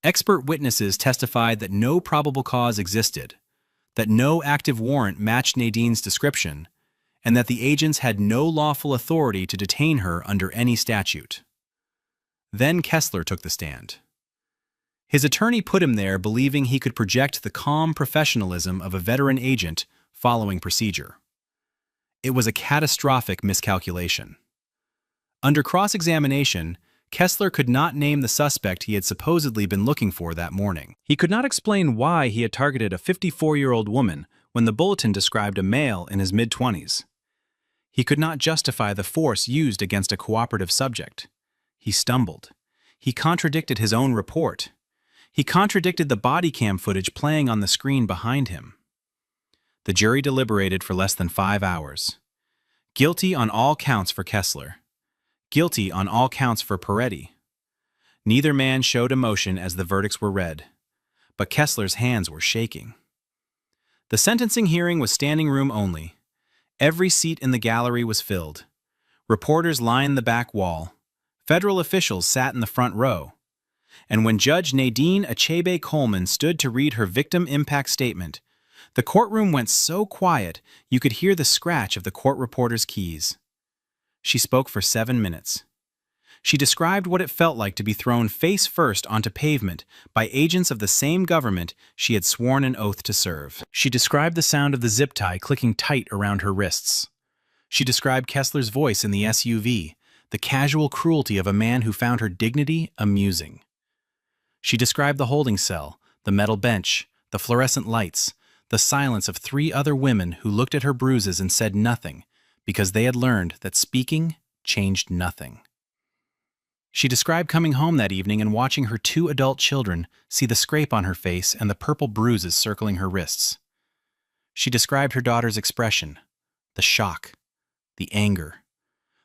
Expert witnesses testified that no probable cause existed, that no active warrant matched Nadine's description, and that the agents had no lawful authority to detain her under any statute. Then Kessler took the stand. His attorney put him there believing he could project the calm professionalism of a veteran agent following procedure. It was a catastrophic miscalculation. Under cross-examination, Kessler could not name the suspect he had supposedly been looking for that morning. He could not explain why he had targeted a 54-year-old woman when the bulletin described a male in his mid-20s. He could not justify the force used against a cooperative subject. He stumbled. He contradicted his own report. He contradicted the Bodycam footage playing on the screen behind him. The jury deliberated for less than 5 hours. Guilty on all counts for Kessler. Guilty on all counts for Peretti. Neither man showed emotion as the verdicts were read, but Kessler's hands were shaking. The sentencing hearing was standing room only. Every seat in the gallery was filled. Reporters lined the back wall. Federal officials sat in the front row. And when Judge Nadine Achebe Coleman stood to read her victim impact statement, the courtroom went so quiet you could hear the scratch of the court reporter's keys. She spoke for 7 minutes. She described what it felt like to be thrown face first onto pavement by agents of the same government she had sworn an oath to serve. She described the sound of the zip tie clicking tight around her wrists. She described Kessler's voice in the SUV, the casual cruelty of a man who found her dignity amusing. She described the holding cell, the metal bench, the fluorescent lights, the silence of 3 other women who looked at her bruises and said nothing because they had learned that speaking changed nothing. She described coming home that evening and watching her 2 adult children see the scrape on her face and the purple bruises circling her wrists. She described her daughter's expression, the shock, the anger,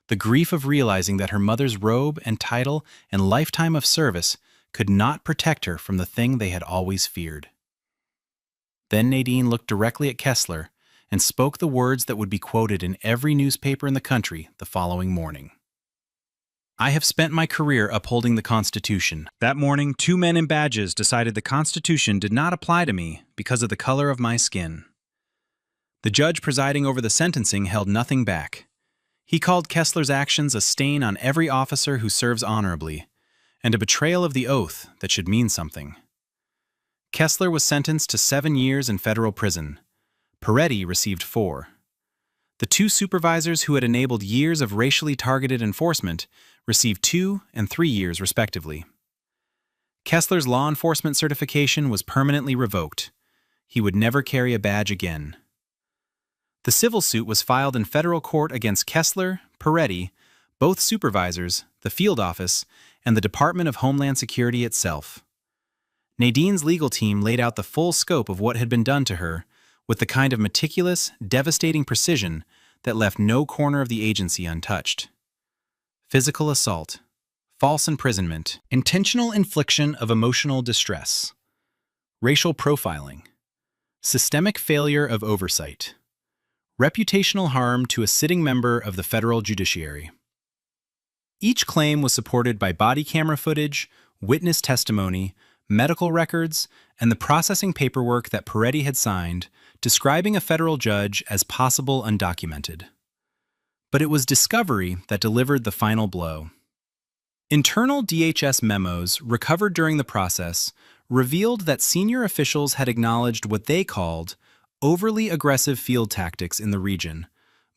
the grief of realizing that her mother's robe and title and lifetime of service could not protect her from the thing they had always feared. Then Nadine looked directly at Kessler and spoke the words that would be quoted in every newspaper in the country the following morning. I have spent my career upholding the Constitution. That morning, 2 men in badges decided the Constitution did not apply to me because of the color of my skin. The judge presiding over the sentencing held nothing back. He called Kessler's actions a stain on every officer who serves honorably, and a betrayal of the oath that should mean something. Kessler was sentenced to 7 years in federal prison. Peretti received 4. The 2 supervisors who had enabled years of racially targeted enforcement received 2 and 3 years respectively. Kessler's law enforcement certification was permanently revoked. He would never carry a badge again. The civil suit was filed in federal court against Kessler, Peretti, both supervisors, the field office, and the Department of Homeland Security itself. Nadine's legal team laid out the full scope of what had been done to her with the kind of meticulous, devastating precision that left no corner of the agency untouched. Physical assault, false imprisonment, intentional infliction of emotional distress, racial profiling, systemic failure of oversight, reputational harm to a sitting member of the federal judiciary. Each claim was supported by body camera footage, witness testimony, medical records, and the processing paperwork that Peretti had signed, describing a federal judge as possible undocumented. But it was discovery that delivered the final blow. Internal DHS memos recovered during the process revealed that senior officials had acknowledged what they called overly aggressive field tactics in the region,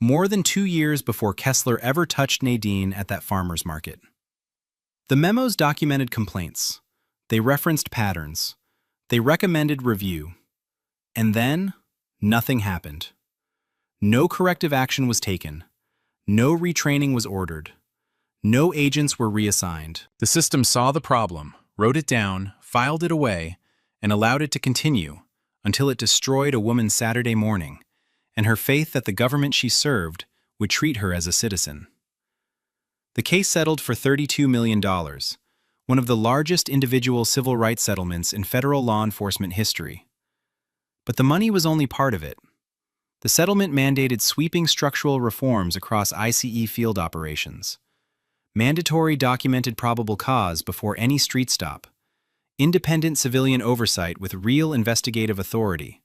more than 2 years before Kessler ever touched Nadine at that farmer's market. The memos documented complaints. They referenced patterns. They recommended review. And then, nothing happened. No corrective action was taken. No retraining was ordered. No agents were reassigned. The system saw the problem, wrote it down, filed it away, and allowed it to continue until it destroyed a woman's Saturday morning and her faith that the government she served would treat her as a citizen. The case settled for $32 million, one of the largest individual civil rights settlements in federal law enforcement history. But the money was only part of it. The settlement mandated sweeping structural reforms across ICE field operations. Mandatory documented probable cause before any street stop. Independent civilian oversight with real investigative authority.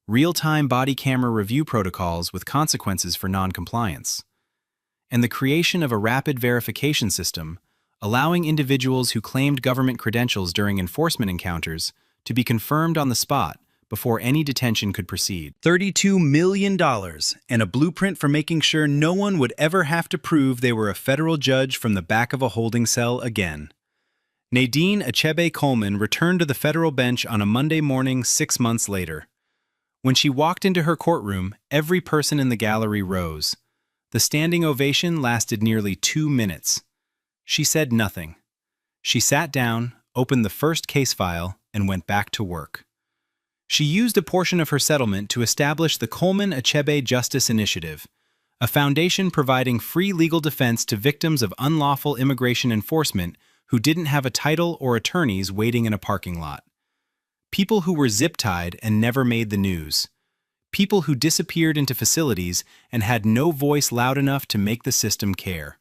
Real-time body camera review protocols with consequences for non-compliance. And the creation of a rapid verification system, allowing individuals who claimed government credentials during enforcement encounters to be confirmed on the spot before any detention could proceed. $32 million and a blueprint for making sure no one would ever have to prove they were a federal judge from the back of a holding cell again. Nadine Achebe Coleman returned to the federal bench on a Monday morning 6 months later. When she walked into her courtroom, every person in the gallery rose. The standing ovation lasted nearly 2 minutes. She said nothing. She sat down, opened the first case file, and went back to work. She used a portion of her settlement to establish the Coleman Achebe Justice Initiative, a foundation providing free legal defense to victims of unlawful immigration enforcement who didn't have a title or attorneys waiting in a parking lot. People who were zip-tied and never made the news. People who disappeared into facilities and had no voice loud enough to make the system care.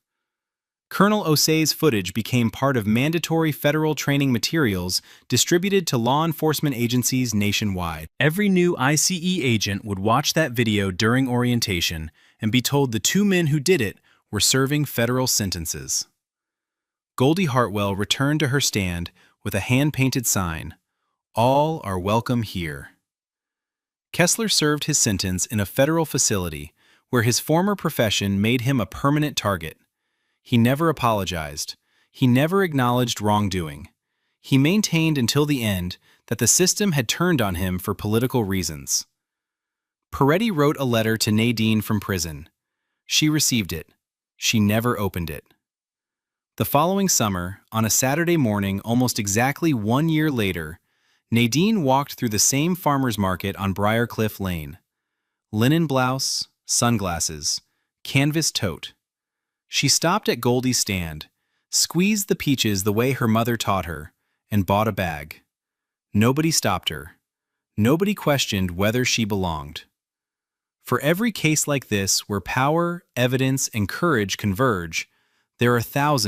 Colonel Osei's footage became part of mandatory federal training materials distributed to law enforcement agencies nationwide. Every new ICE agent would watch that video during orientation and be told the 2 men who did it were serving federal sentences. Goldie Hartwell returned to her stand with a hand-painted sign, "All are welcome here." Kessler served his sentence in a federal facility where his former profession made him a permanent target. He never apologized. He never acknowledged wrongdoing. He maintained until the end that the system had turned on him for political reasons. Peretti wrote a letter to Nadine from prison. She received it. She never opened it. The following summer, on a Saturday morning almost exactly 1 year later, Nadine walked through the same farmer's market on Briarcliff Lane. Linen blouse, sunglasses, canvas tote. She stopped at Goldie's stand, squeezed the peaches the way her mother taught her, and bought a bag. Nobody stopped her. Nobody questioned whether she belonged. For every case like this where power, evidence, and courage converge, there are thousands